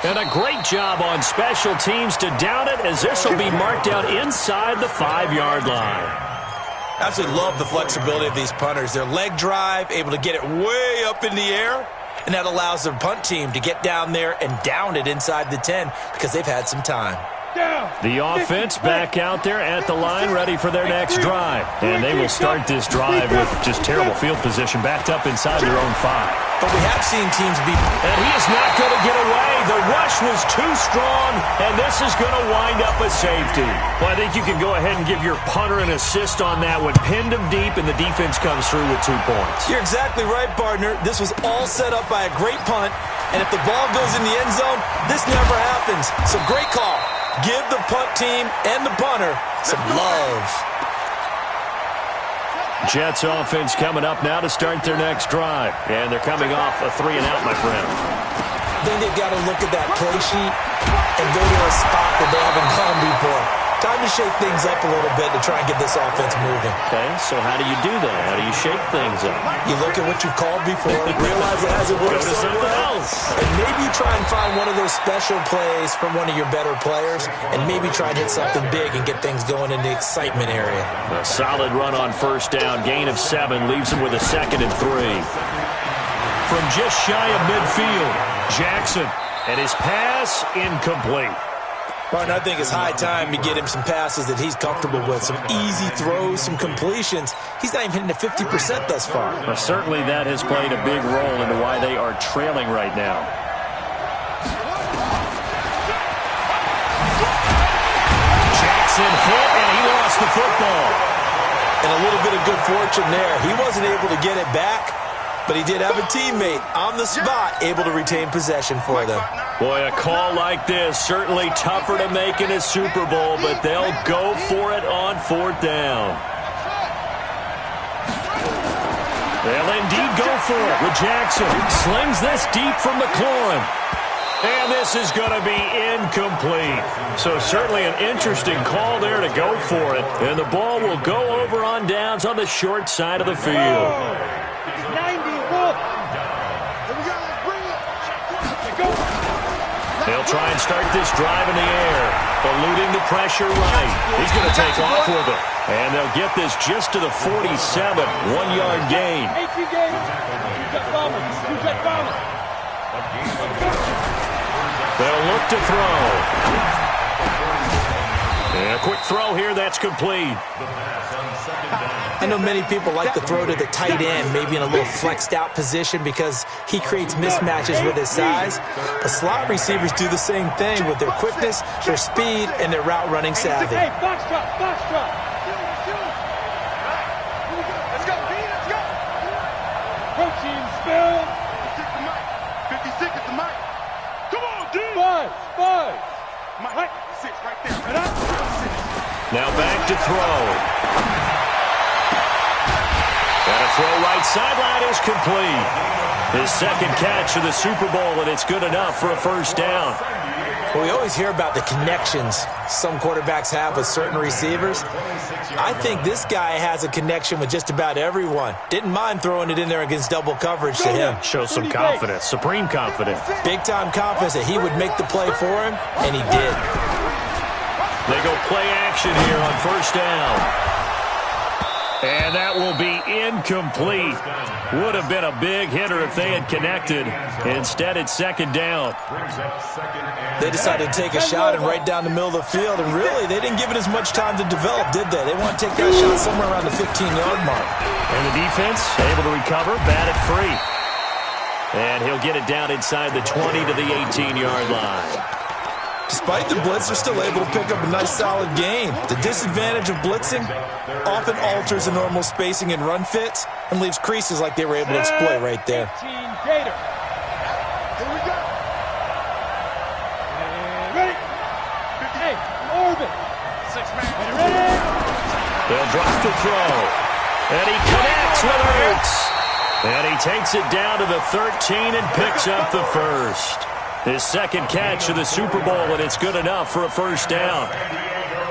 And a great job on special teams to down it, as this will be marked out inside the 5-yard line. Absolutely love the flexibility of these punters. Their leg drive, able to get it way up in the air, and that allows their punt team to get down there and down it inside the 10 because they've had some time. The offense back out there at the line, ready for their next drive. And they will start this drive with just terrible field position, backed up inside their own 5. But we have seen teams be... And he is not going to get away. The rush was too strong, and this is going to wind up a safety. Well, I think you can go ahead and give your punter an assist on that one. Pinned him deep, and the defense comes through with 2 points. You're exactly right, partner. This was all set up by a great punt, and if the ball goes in the end zone, this never happens. So great call. Give the punt team and the punter some love. Jets offense coming up now to start their next drive. And they're coming off a 3-and-out, my friend. I think they've got to look at that play sheet and go to a spot that they haven't gone before. Time to shake things up a little bit to try and get this offense moving. Okay, so how do you do that? How do you shake things up? You look at what you called before, realize it hasn't worked so something else. And maybe you try and find one of those special plays from one of your better players, and maybe try and hit something big and get things going in the excitement area. A solid run on 1st down, gain of 7, leaves him with a 2nd and 3. From just shy of midfield, Jackson, and his pass incomplete. Martin, I think it's high time to get him some passes that he's comfortable with, some easy throws, some completions. He's not even hitting the 50% thus far. Well, certainly that has played a big role into why they are trailing right now. Jackson hit, and he lost the football. And a little bit of good fortune there. He wasn't able to get it back, but he did have a teammate on the spot able to retain possession for them. Boy, a call like this, certainly tougher to make in a Super Bowl, but they'll go for it on 4th down. They'll indeed go for it with Jackson. Slings this deep from McLaurin. And this is going to be incomplete. So certainly an interesting call there to go for it. And the ball will go over on downs on the short side of the field. They'll try and start this drive in the air, eluding the pressure right. He's going to take off with it. And they'll get this just to the 47, 1-yard gain. They'll look to throw. And a quick throw here, that's complete. I know many people like to throw to the tight end, maybe in a little flexed out position because he creates mismatches with his size. But slot receivers do the same thing with their quickness, their speed, and their route running savvy. Hey, box drop, box drop. Let's go, B, let's go. Protein spill. 56 is the mic. Come on, D. 5. Mike, 6 right there. Now back to throw. And a throw right sideline is complete. His 2nd catch of the Super Bowl, and it's good enough for a 1st down. Well, we always hear about the connections some quarterbacks have with certain receivers. I think this guy has a connection with just about everyone. Didn't mind throwing it in there against double coverage to him. Shows some confidence, supreme confidence. Big-time confidence that he would make the play for him, and he did. They go play action here on 1st down. And that will be incomplete. Would have been a big hitter if they had connected. Instead, it's 2nd down. They decided to take a shot and right down the middle of the field, and really, they didn't give it as much time to develop, did they? They want to take that shot somewhere around the 15-yard mark. And the defense able to recover, bat it free. And he'll get it down inside the 20 to the 18-yard line. Despite the blitz, they're still able to pick up a nice, solid gain. The disadvantage of blitzing often alters the normal spacing and run fits and leaves creases like they were able to exploit right there. 18 Gator. Here we go. Ready? Hey, orbit. 6-man. Ready? They'll drop to throw. And he connects with Hurts. And he takes it down to the 13 and picks up the first. His second catch of the Super Bowl, and it's good enough for a first down.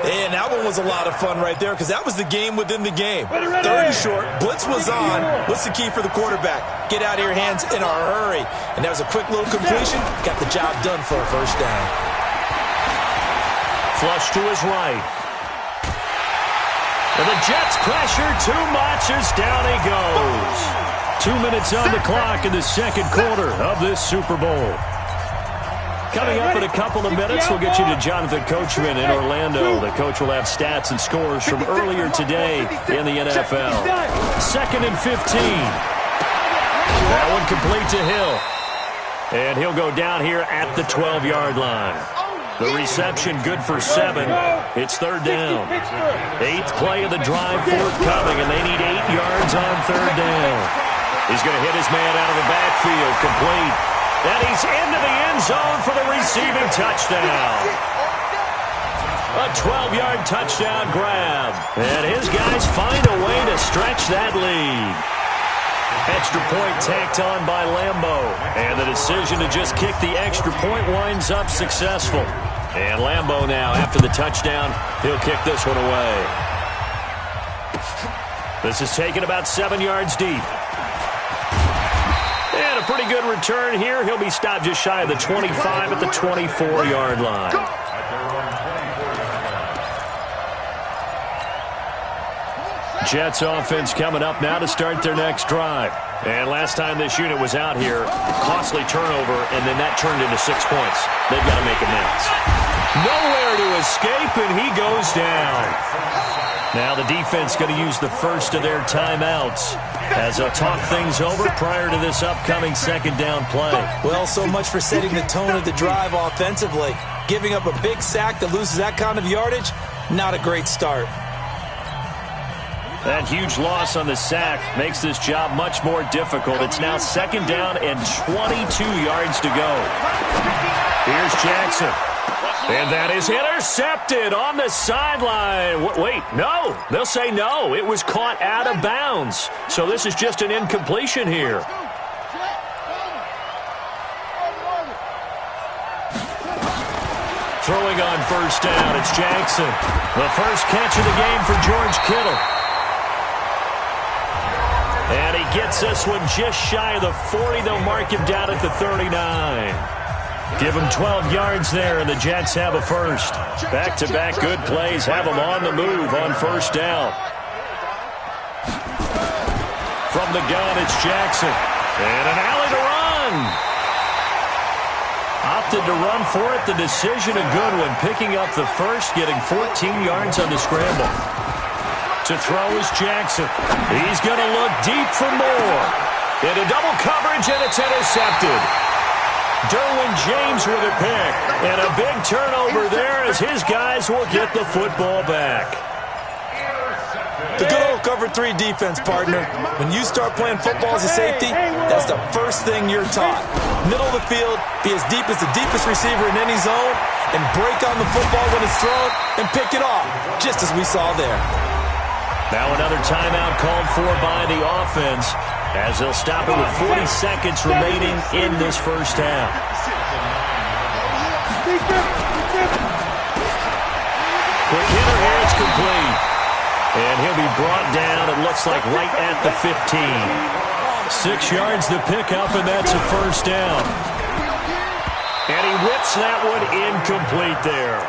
And that one was a lot of fun right there because that was the game within the game. Third and short, blitz was on. What's the key for the quarterback? Get out of your hands in a hurry. And that was a quick little completion. Got the job done for a first down. Flush to his right. And the Jets pressure too much as down he goes. 2 minutes on the clock in the second quarter of this Super Bowl. Coming up in a couple of minutes, we'll get you to Jonathan Coachman in Orlando. The coach will have stats and scores from earlier today in the NFL. 2nd and 15. That one complete to Hill. And he'll go down here at the 12-yard line. The reception good for 7. It's third down. 8th play of the drive forthcoming, and they need 8 yards on third down. He's going to hit his man out of the backfield, complete. And he's into the end zone for the receiving touchdown. A 12-yard touchdown grab. And his guys find a way to stretch that lead. Extra point tacked on by Lambo. And the decision to just kick the extra point winds up successful. And Lambo now, after the touchdown, he'll kick this one away. This is taken about 7 yards deep. And a pretty good return here. He'll be stopped just shy of the 25 at the 24-yard line. Jets offense coming up now to start their next drive. And last time this unit was out here, costly turnover, and then that turned into 6 points. They've got to make amends. Nowhere to escape, and he goes down. Now the defense going to use the first of their timeouts as they'll talk things over prior to this upcoming second down play. Well, so much for setting the tone of the drive offensively. Giving up a big sack that loses that kind of yardage, not a great start. That huge loss on the sack makes this job much more difficult. It's now second down and 22 yards to go. Here's Jackson. And that is intercepted on the sideline. Wait, no. They'll say no. It was caught out of bounds. So this is just an incompletion here. Throwing on first down, it's Jackson. The first catch of the game for George Kittle. And he gets this one just shy of the 40. They'll mark him down at the 39. Give him 12 yards there, and the Jets have a first. Back-to-back good plays have them on the move on first down. From the gun, it's Jackson. And an alley to run. Opted to run for it. The decision a good one. Picking up the first, getting 14 yards on the scramble. To throw is Jackson. He's going to look deep for more. Into double coverage, and it's intercepted. Derwin James with a pick. And a big turnover there as his guys will get the football back. The good old cover 3 defense, partner. When you start playing football as a safety, that's the first thing you're taught. Middle of the field, be as deep as the deepest receiver in any zone, and break on the football when it's thrown and pick it off, just as we saw there. Now another timeout called for by the offense as they'll stop it with 40 seconds remaining in this first half. Quick hitter here, it's complete. And he'll be brought down, it looks like, right at the 15. 6 yards to pick up, and that's a first down. And he whips that one incomplete there.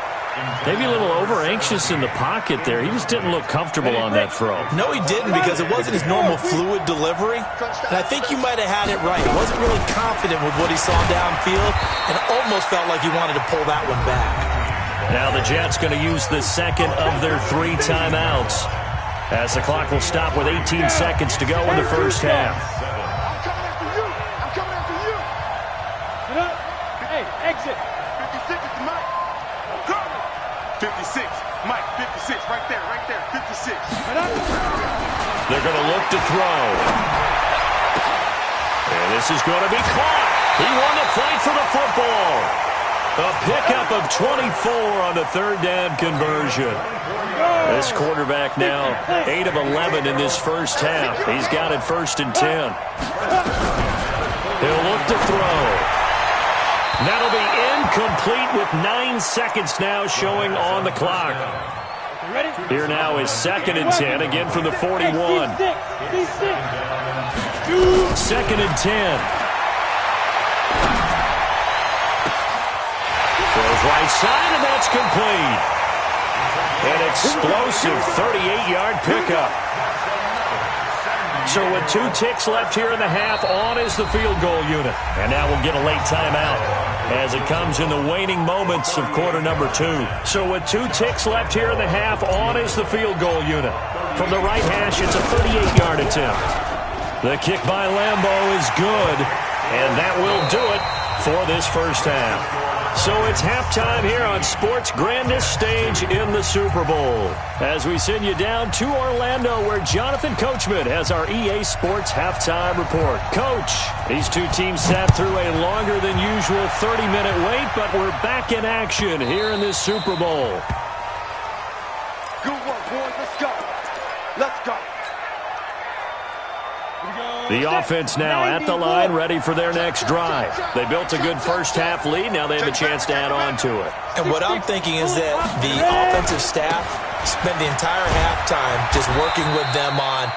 Maybe a little over-anxious in the pocket there. He just didn't look comfortable on that throw. No, he didn't, because it wasn't his normal fluid delivery. And I think you might have had it right. He wasn't really confident with what he saw downfield, and almost felt like he wanted to pull that one back. Now the Jets going to use the second of their 3 timeouts as the clock will stop with 18 seconds to go in the first half. I'm coming after you. I'm coming after you. Get up. Hey, exit. 56 is the mic. They're going to look to throw. And this is going to be caught. He won the fight for the football. A pickup of 24 on the third down conversion. This quarterback now 8 of 11 in this first half. He's got it 1st and 10. He'll look to throw. That'll be incomplete with 9 seconds now showing on the clock. Here now is 2nd and 10, again from the 41. 2nd and 10. Throws right side, and that's complete. An explosive 38-yard pickup. So with 2 ticks left here in the half, on is the field goal unit. And now we'll get a late timeout as it comes in the waning moments of quarter number 2. So with 2 ticks left here in the half, on is the field goal unit. From the right hash, it's a 38-yard attempt. The kick by Lambeau is good, and that will do it for this first half. So it's halftime here on sports' grandest stage in the Super Bowl. As we send you down to Orlando, where Jonathan Coachman has our EA Sports halftime report. Coach, these 2 teams sat through a longer than usual 30-minute wait, but we're back in action here in this Super Bowl. Good work, boys. Let's go. Let's go. The offense now at the line, ready for their next drive. They built a good first-half lead. Now they have a chance to add on to it. And what I'm thinking is that the offensive staff spent the entire halftime just working with them on,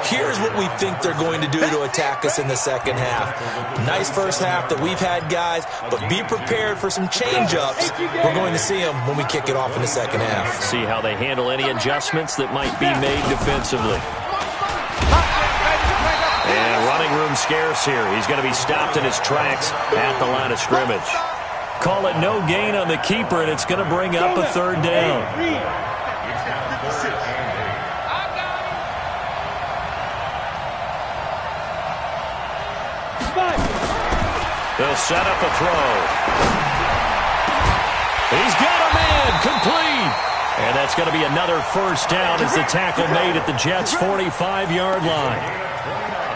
here's what we think they're going to do to attack us in the second half. Nice first half that we've had, guys, but be prepared for some change-ups. We're going to see them when we kick it off in the second half. See how they handle any adjustments that might be made defensively. And running room scarce here. He's going to be stopped in his tracks at the line of scrimmage. Call it no gain on the keeper, and it's going to bring up a 3rd down. They'll set up a throw. He's got a man, complete. And that's going to be another first down as the tackle made at the Jets' 45-yard line.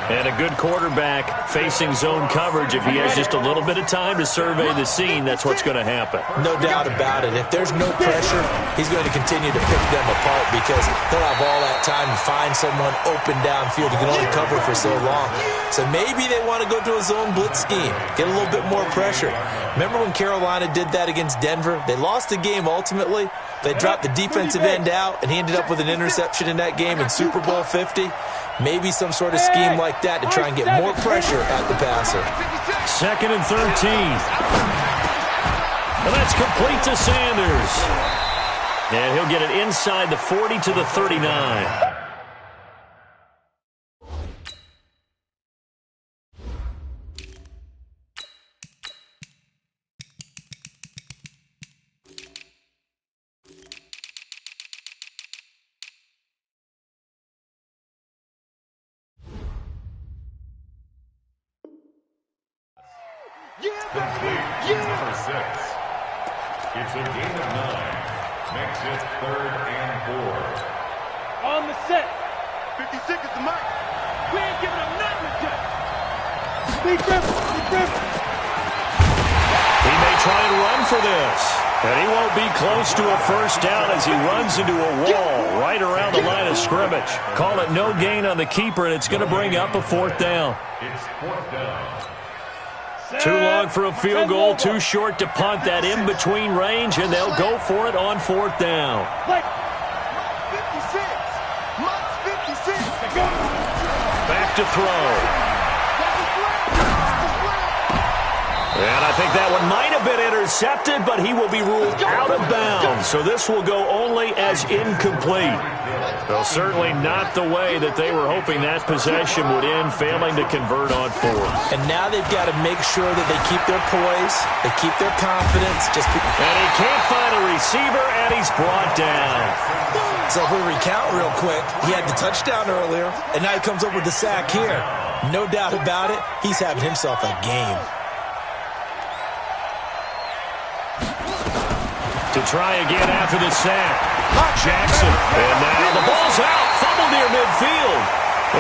And a good quarterback facing zone coverage. If he has just a little bit of time to survey the scene, that's what's going to happen. No doubt about it. If there's no pressure, he's going to continue to pick them apart because he'll have all that time to find someone open downfield. He can only cover for so long. So maybe they want to go to a zone blitz scheme, get a little bit more pressure. Remember when Carolina did that against Denver? They lost the game ultimately. They dropped the defensive end out, and he ended up with an interception in that game in Super Bowl 50. Maybe some sort of scheme like that to try and get more pressure at the passer. 2nd and 13. And that's complete to Sanders. And he'll get it inside the 40 to the 39. Number 6. It's a gain of 9. Makes it 3rd and 4. On the set. 56 is the mic. We ain't giving him nothing to do. Be careful. He may try and run for this. And he won't be close to a first down as he runs into a wall right around the line of scrimmage. Call it no gain on the keeper, and it's going to bring up a 4th down. It's 4th down. Too long for a field goal, too short to punt. That in-between range, and they'll go for it on 4th down. 56. Mike's 56. Back to throw. And I think that one might have been intercepted, but he will be ruled out of bounds. So this will go only as incomplete. Well, certainly not the way that they were hoping that possession would end, failing to convert on 4th. And now they've got to make sure that they keep their poise, they keep their confidence. And he can't find a receiver, and he's brought down. So if we recount real quick, he had the touchdown earlier, and now he comes up with the sack here. No doubt about it, he's having himself a game. To try again after the sack. Jackson. And now the ball's out. Fumble near midfield.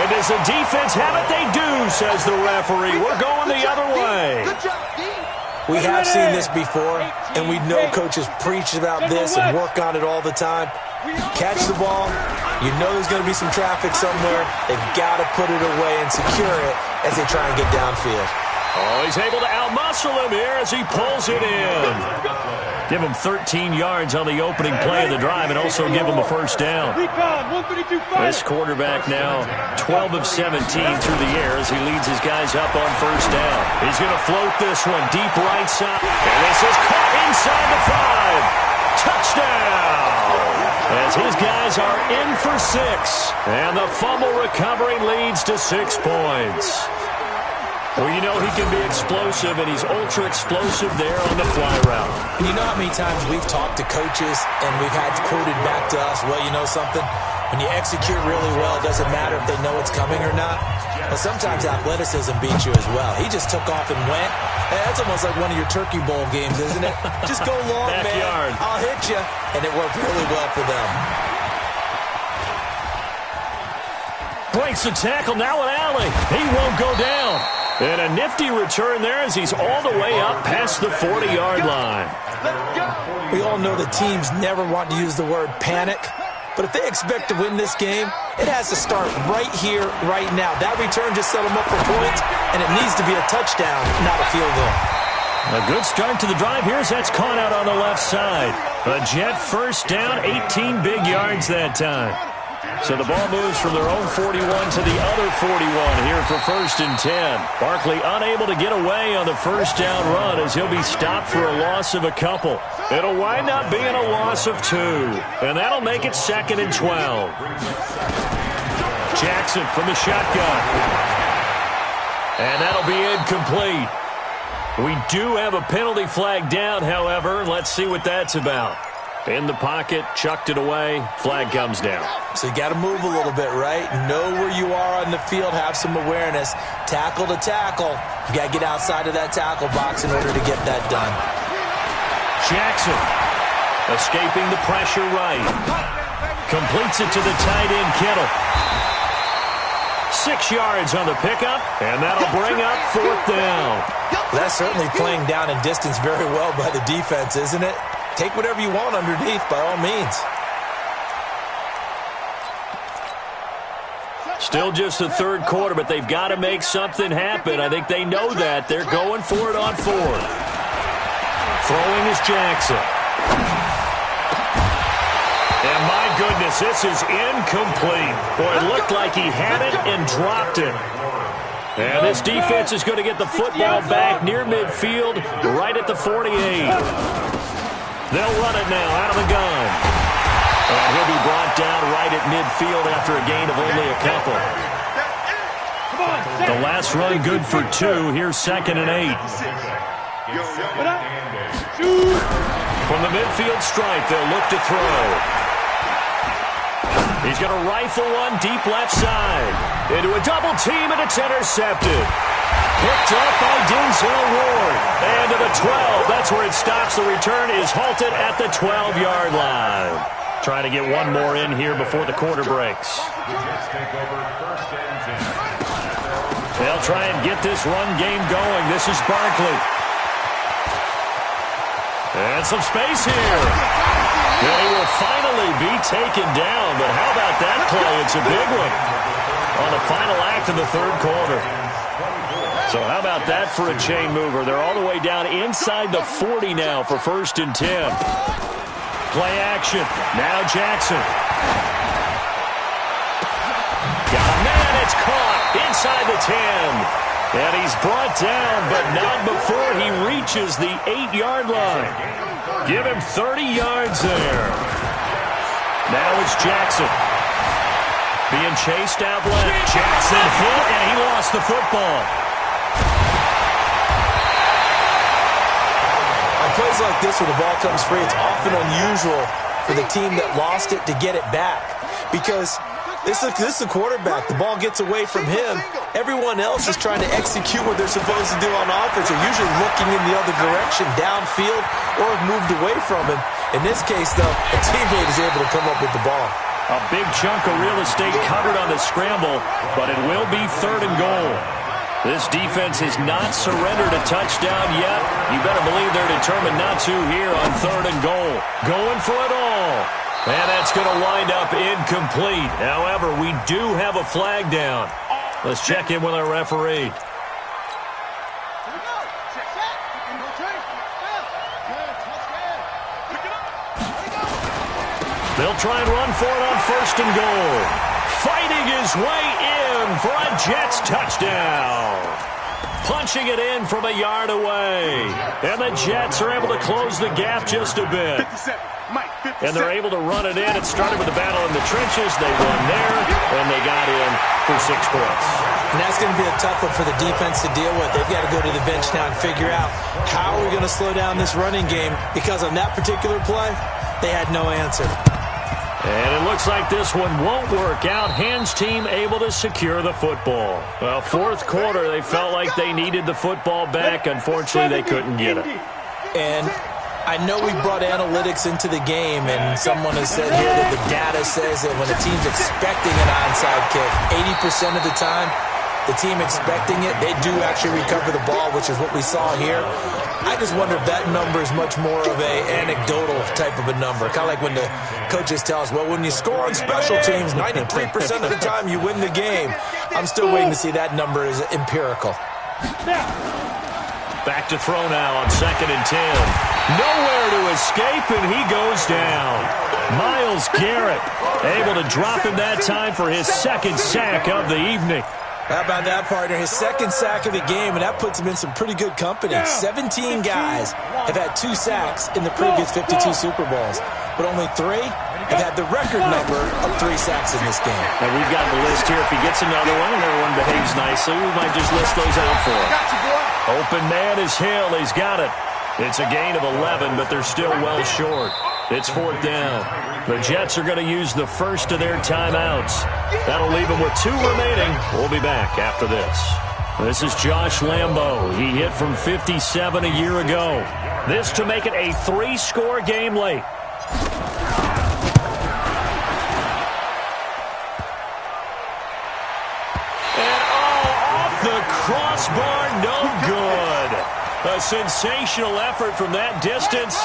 And does the defense have it? They do, says the referee. We're going the other way. We have seen this before, and we know coaches preach about this and work on it all the time. Catch the ball. You know there's going to be some traffic somewhere. They've got to put it away and secure it as they try and get downfield. Oh, he's able to outmuscle him here as he pulls it in. Give him 13 yards on the opening play of the drive and also give him a first down. This quarterback now 12 of 17 through the air as he leads his guys up on first down. He's going to float this one deep right side. And this is caught inside the 5. Touchdown! As his guys are in for 6. And the fumble recovery leads to 6 points. Well, you know he can be explosive, and he's ultra-explosive there on the fly route. And you know how many times we've talked to coaches, and we've had quoted back to us, well, you know something? When you execute really well, it doesn't matter if they know it's coming or not. But sometimes athleticism beats you as well. He just took off and went. Hey, that's almost like one of your Turkey Bowl games, isn't it? Just go long, Backyard. man. I'll hit you. And it worked really well for them. Breaks the tackle, now an alley. He won't go down. And a nifty return there as he's all the way up past the 40-yard line. We all know the teams never want to use the word panic. But if they expect to win this game, it has to start right here, right now. That return just set them up for points, and it needs to be a touchdown, not a field goal. A good start to the drive here as that's caught out on the left side. A Jet first down, 18 big yards that time. So the ball moves from their own 41 to the other 41 here for 1st and 10. Barkley unable to get away on the first down run as he'll be stopped for a loss of a couple. It'll wind up being a loss of 2. And that'll make it 2nd and 12. Jackson from the shotgun. And that'll be incomplete. We do have a penalty flag down, however. Let's see what that's about. In the pocket, chucked it away, flag comes down. So you got to move a little bit, right? Know where you are on the field, have some awareness. Tackle to tackle. You got to get outside of that tackle box in order to get that done. Jackson escaping the pressure right. Completes it to the tight end, Kittle. 6 yards on the pickup, and that'll bring up 4th down. That's certainly playing down in distance very well by the defense, isn't it? Take whatever you want underneath, by all means. Still just the 3rd quarter, but they've got to make something happen. I think they know that. They're going for it on 4th. Throwing is Jackson. And my goodness, this is incomplete. Boy, it looked like he had it and dropped it. And this defense is going to get the football back near midfield, right at the 48. They'll run it now out of the gun. And he'll be brought down right at midfield after a gain of only a couple. The last run good for 2. Here's 2nd and 8. From the midfield stripe, they'll look to throw. He's going to rifle one deep left side. Into a double team, and it's intercepted. Picked up by Denzel Ward. And to the 12. That's where it stops. The return is halted at the 12-yard line. Trying to get one more in here before the quarter breaks. They'll try and get this run game going. This is Barkley. And some space here. They will finally be taken down. But how about that play? It's a big one on the final act of the 3rd quarter. So how about that for a chain mover? They're all the way down inside the 40 now for 1st and 10. Play action. Now Jackson. Got a man. It's caught inside the 10. And he's brought down, but not before he reaches the 8-yard line. Give him 30 yards there. Now it's Jackson. Being chased out left. Jackson hit, and he lost the football. On plays like this where the ball comes free, it's often unusual for the team that lost it to get it back. Because this is the quarterback. The ball gets away from him. Everyone else is trying to execute what they're supposed to do on offense. They're usually looking in the other direction, downfield, or have moved away from him. In this case, though, a teammate is able to come up with the ball. A big chunk of real estate covered on the scramble, but it will be 3rd and goal. This defense has not surrendered a touchdown yet. You better believe they're determined not to here on 3rd and goal. Going for it all. And that's going to wind up incomplete. However, we do have a flag down. Let's check in with our referee. They'll try and run for it on 1st and goal. Fighting his way in for a Jets touchdown. Punching it in from a yard away. And the Jets are able to close the gap just a bit. And they're able to run it in. It started with a battle in the trenches. They won there, and they got in for 6 points. And that's going to be a tough one for the defense to deal with. They've got to go to the bench now and figure out how are we going to slow down this running game, because on that particular play, they had no answer. And it looks like this one won't work out. Hands team able to secure the football. Well, 4th quarter, they felt like they needed the football back. Unfortunately, they couldn't get it. And I know we brought analytics into the game, and someone has said here that the data says that when a team's expecting an onside kick, 80% of the time, the team expecting it, they do actually recover the ball, which is what we saw here. I just wonder if that number is much more of a anecdotal type of a number. Kind of like when the coaches tell us, well, when you score on special teams, 93% of the time you win the game. I'm still waiting to see that number is empirical. Back to throw now on 2nd and 10. Nowhere to escape, and he goes down. Myles Garrett able to drop in that time for his 2nd sack of the evening. How about that, partner? His 2nd sack of the game, and that puts him in some pretty good company. 17 guys have had 2 sacks in the previous 52 Super Bowls, but only 3 have had the record number of 3 sacks in this game. And we've got the list here. If he gets another one and everyone behaves nicely, we might just list those out for him. Open man is Hill. He's got it. It's a gain of 11, but they're still well short. It's 4th down. The Jets are going to use the first of their timeouts. That'll leave them with 2 remaining. We'll be back after this. This is Josh Lambo. He hit from 57 a year ago. This to make it a 3-score game late. And off the crossbar, no good. A sensational effort from that distance,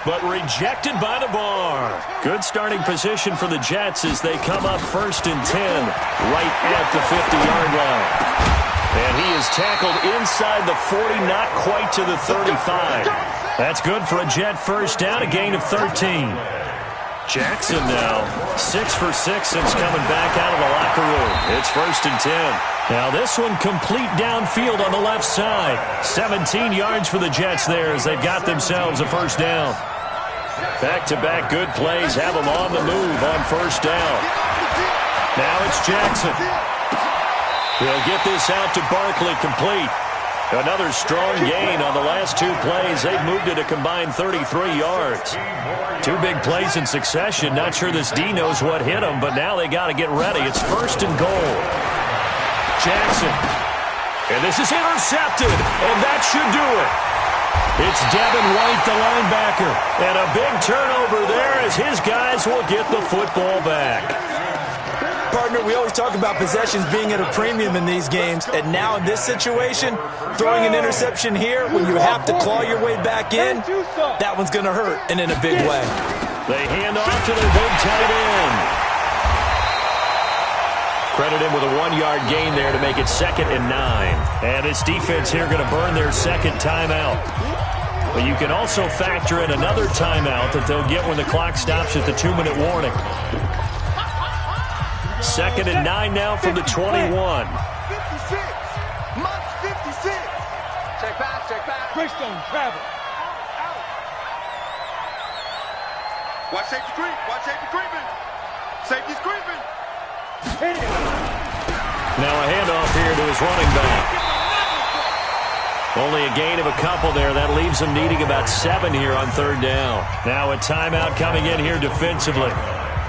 but rejected by the bar. Good starting position for the Jets as they come up 1st and 10, right at the 50-yard line. And he is tackled inside the 40, not quite to the 35. That's good for a Jet first down, a gain of 13. Jackson now 6 for 6 since coming back out of the locker room. It's 1st and 10. Now this one complete downfield on the left side. 17 yards for the Jets there as they've got themselves a first down. Back-to-back good plays have them on the move on 1st down. Now it's Jackson. He'll get this out to Barkley complete. Another strong gain on the last 2 plays. They've moved it a combined 33 yards. 2 big plays in succession. Not sure this D knows what hit them, but now they got to get ready. It's 1st and goal. Jackson. And this is intercepted, and that should do it. It's Devin White, the linebacker. And a big turnover there as his guys will get the football back. Partner, we always talk about possessions being at a premium in these games, and now in this situation, throwing an interception here when you have to claw your way back in, that one's going to hurt, and in a big way. They hand off to their big tight end. Credit him with a 1-yard gain there to make it 2nd and 9. And this defense here going to burn their 2nd timeout. But you can also factor in another timeout that they'll get when the clock stops at the 2-minute warning. 2nd and 9 now from the 21. 56. Mott's 56. Check back. Greystone travel. Watch safety creep. Watch safety creeping. Safety's creeping. Now a handoff here to his running back. Only a gain of a couple there. That leaves them needing about 7 here on 3rd down. Now a timeout coming in here defensively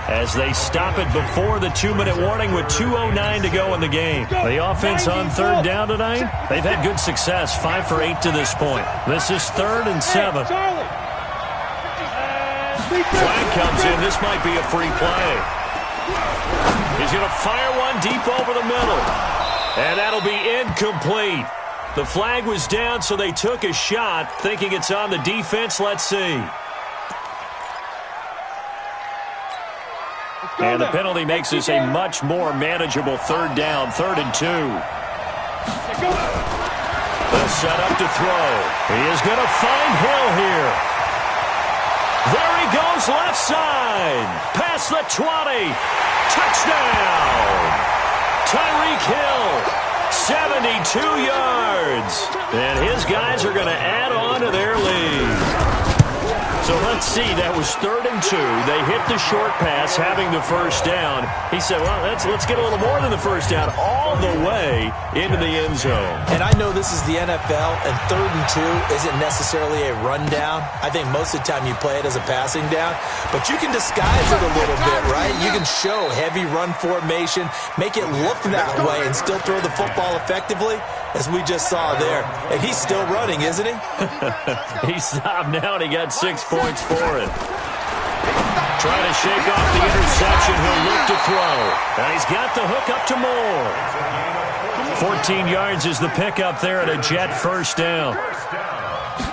as they stop it before the 2-minute warning with 2:09 to go in the game. The offense on 3rd down tonight, they've had good success, 5 for 8 to this point. This is 3rd and 7. Flag comes in. This might be a free play. He's going to fire one deep over the middle. And that'll be incomplete. The flag was down, so they took a shot, thinking it's on the defense. Let's see. And the penalty makes this a much more manageable third down, 3rd and 2. They'll set up to throw. He is going to find Hill here. There he goes, left side. Past the 20. Touchdown. Tyreek Hill, 72 yards. And his guys are going to add on to their lead. So let's see, that was 3rd and 2. They hit the short pass, having the first down. He said, well, let's get a little more than the first down, all the way into the end zone. And I know this is the NFL, and 3rd and 2 isn't necessarily a rundown. I think most of the time you play it as a passing down. But you can disguise it a little bit, right? You can show heavy run formation, make it look that way, and still throw the football effectively, as we just saw there. And he's still running, isn't he? He stopped now, and he got 6 points for it. Trying to shake off the interception. He'll look to throw. And he's got the hook up to Moore. 14 yards is the pickup there at a Jet first down.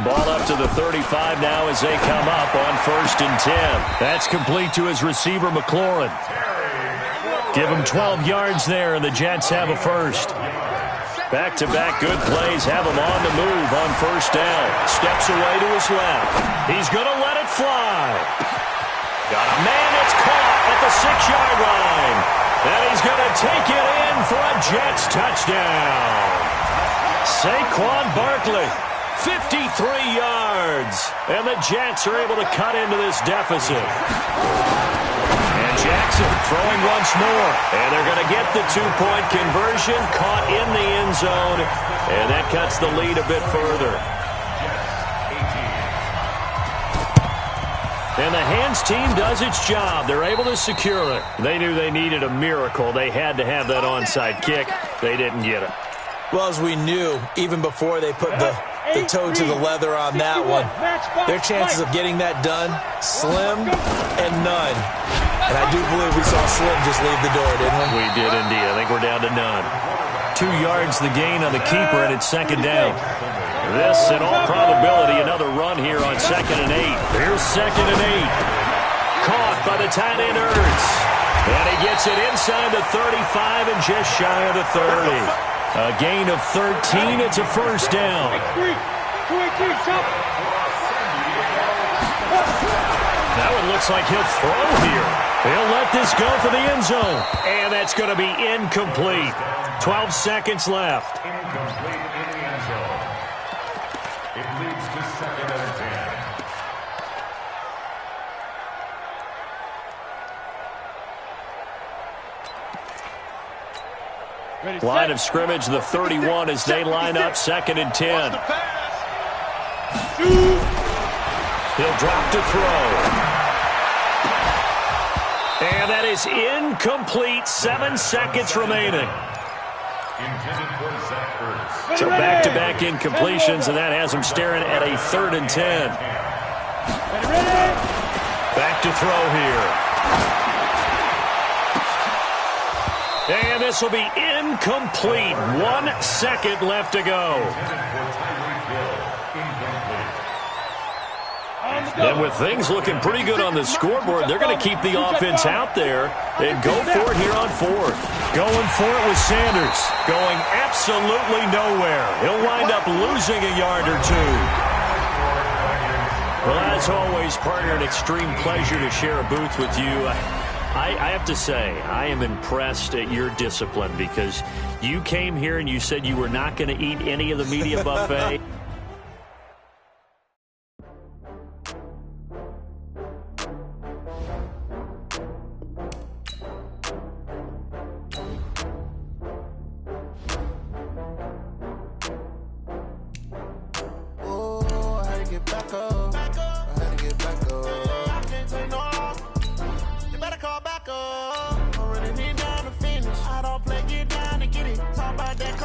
Ball up to the 35 now as they come up on 1st and 10. That's complete to his receiver, McLaurin. Give him 12 yards there, and the Jets have a first. Back-to-back good plays have him on the move on 1st down. Steps away to his left. He's going to let it fly. Got a man that's caught at the 6-yard line. And he's going to take it in for a Jets touchdown. Saquon Barkley, 53 yards. And the Jets are able to cut into this deficit. Jackson throwing once more. And they're going to get the 2-point conversion, caught in the end zone. And that cuts the lead a bit further. And the hands team does its job. They're able to secure it. They knew they needed a miracle. They had to have that onside kick. They didn't get it. Well, as we knew, even before they put the toe to the leather on that one, their chances of getting that done, slim and none. And I do believe we saw Slim just leave the door, didn't we? We did indeed. I think we're down to none. 2 yards the gain on the keeper, and it's 2nd down. This, in all probability, another run here on 2nd and 8. Here's 2nd and 8. Caught by the tight end, Ertz. And he gets it inside the 35 and just shy of the 30. A gain of 13. It's a first down. That one looks like he'll throw here. He'll let this go for the end zone. And that's going to be incomplete. 12 seconds left. Incomplete in the end zone. It leads to 2nd and 10. Line of scrimmage, the 31 as they line up, 2nd and 10. He'll drop to throw. And that is incomplete. 7 seconds remaining. So back-to-back incompletions, and that has him staring at a 3rd and 10. Back to throw here. And this will be incomplete. 1 second left to go. And with things looking pretty good on the scoreboard, they're going to keep the offense out there and go for it here on 4th. Going for it with Sanders. Going absolutely nowhere. He'll wind up losing a yard or 2. Well, as always, partner, an extreme pleasure to share a booth with you. I have to say, I am impressed at your discipline because you came here and you said you were not going to eat any of the media buffet.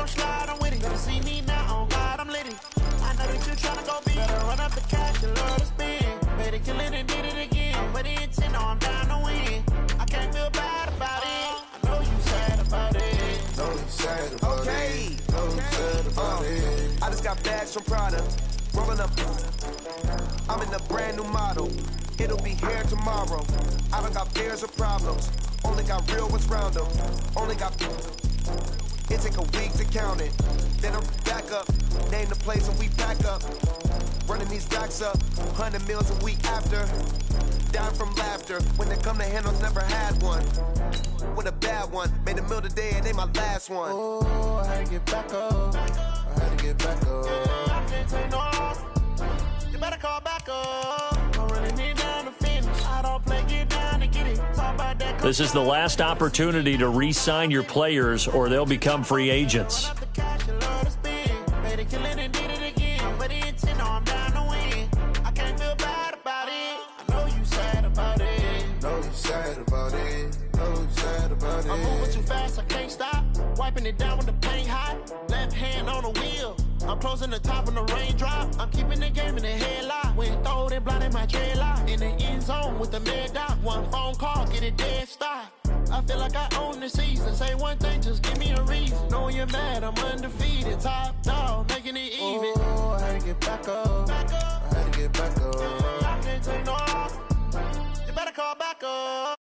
Slide on with it. Better see me now, on God, I'm litty. Okay. I just got bags from Prada. Rolling up. I'm in a brand new model. It'll be here tomorrow. I don't got fears or problems. Only got real ones round them. Only got. It take a week to count it. Then I'm back up. Name the place and we pack up. Running these racks up. 100 meals a week after. Down from laughter. When they come to handles, never had one. With a bad one. Made a meal today and they my last one. Oh, I had to get back up. I had to get back up. I can't take no off. You better call back up. I'm running it down to finish. I don't play, get down to get it. Talk about that. This is the last opportunity to re-sign your players or they'll become free agents. I'm moving too fast, I can't stop. Wiping it down with the paint hot. Left hand on the wheel. I'm closing the top on the raindrop. I'm keeping the game in the headlock. When throwed and blinded my dreadlock. In the end zone with the mad dot. One phone call, get it dead stop. I feel like I own the season. Say one thing, just give me a reason. Knowing you're mad, I'm undefeated. Top dog, making it even. Oh, I had to get back up. I had to get back up. I can't take no off. You better call back up.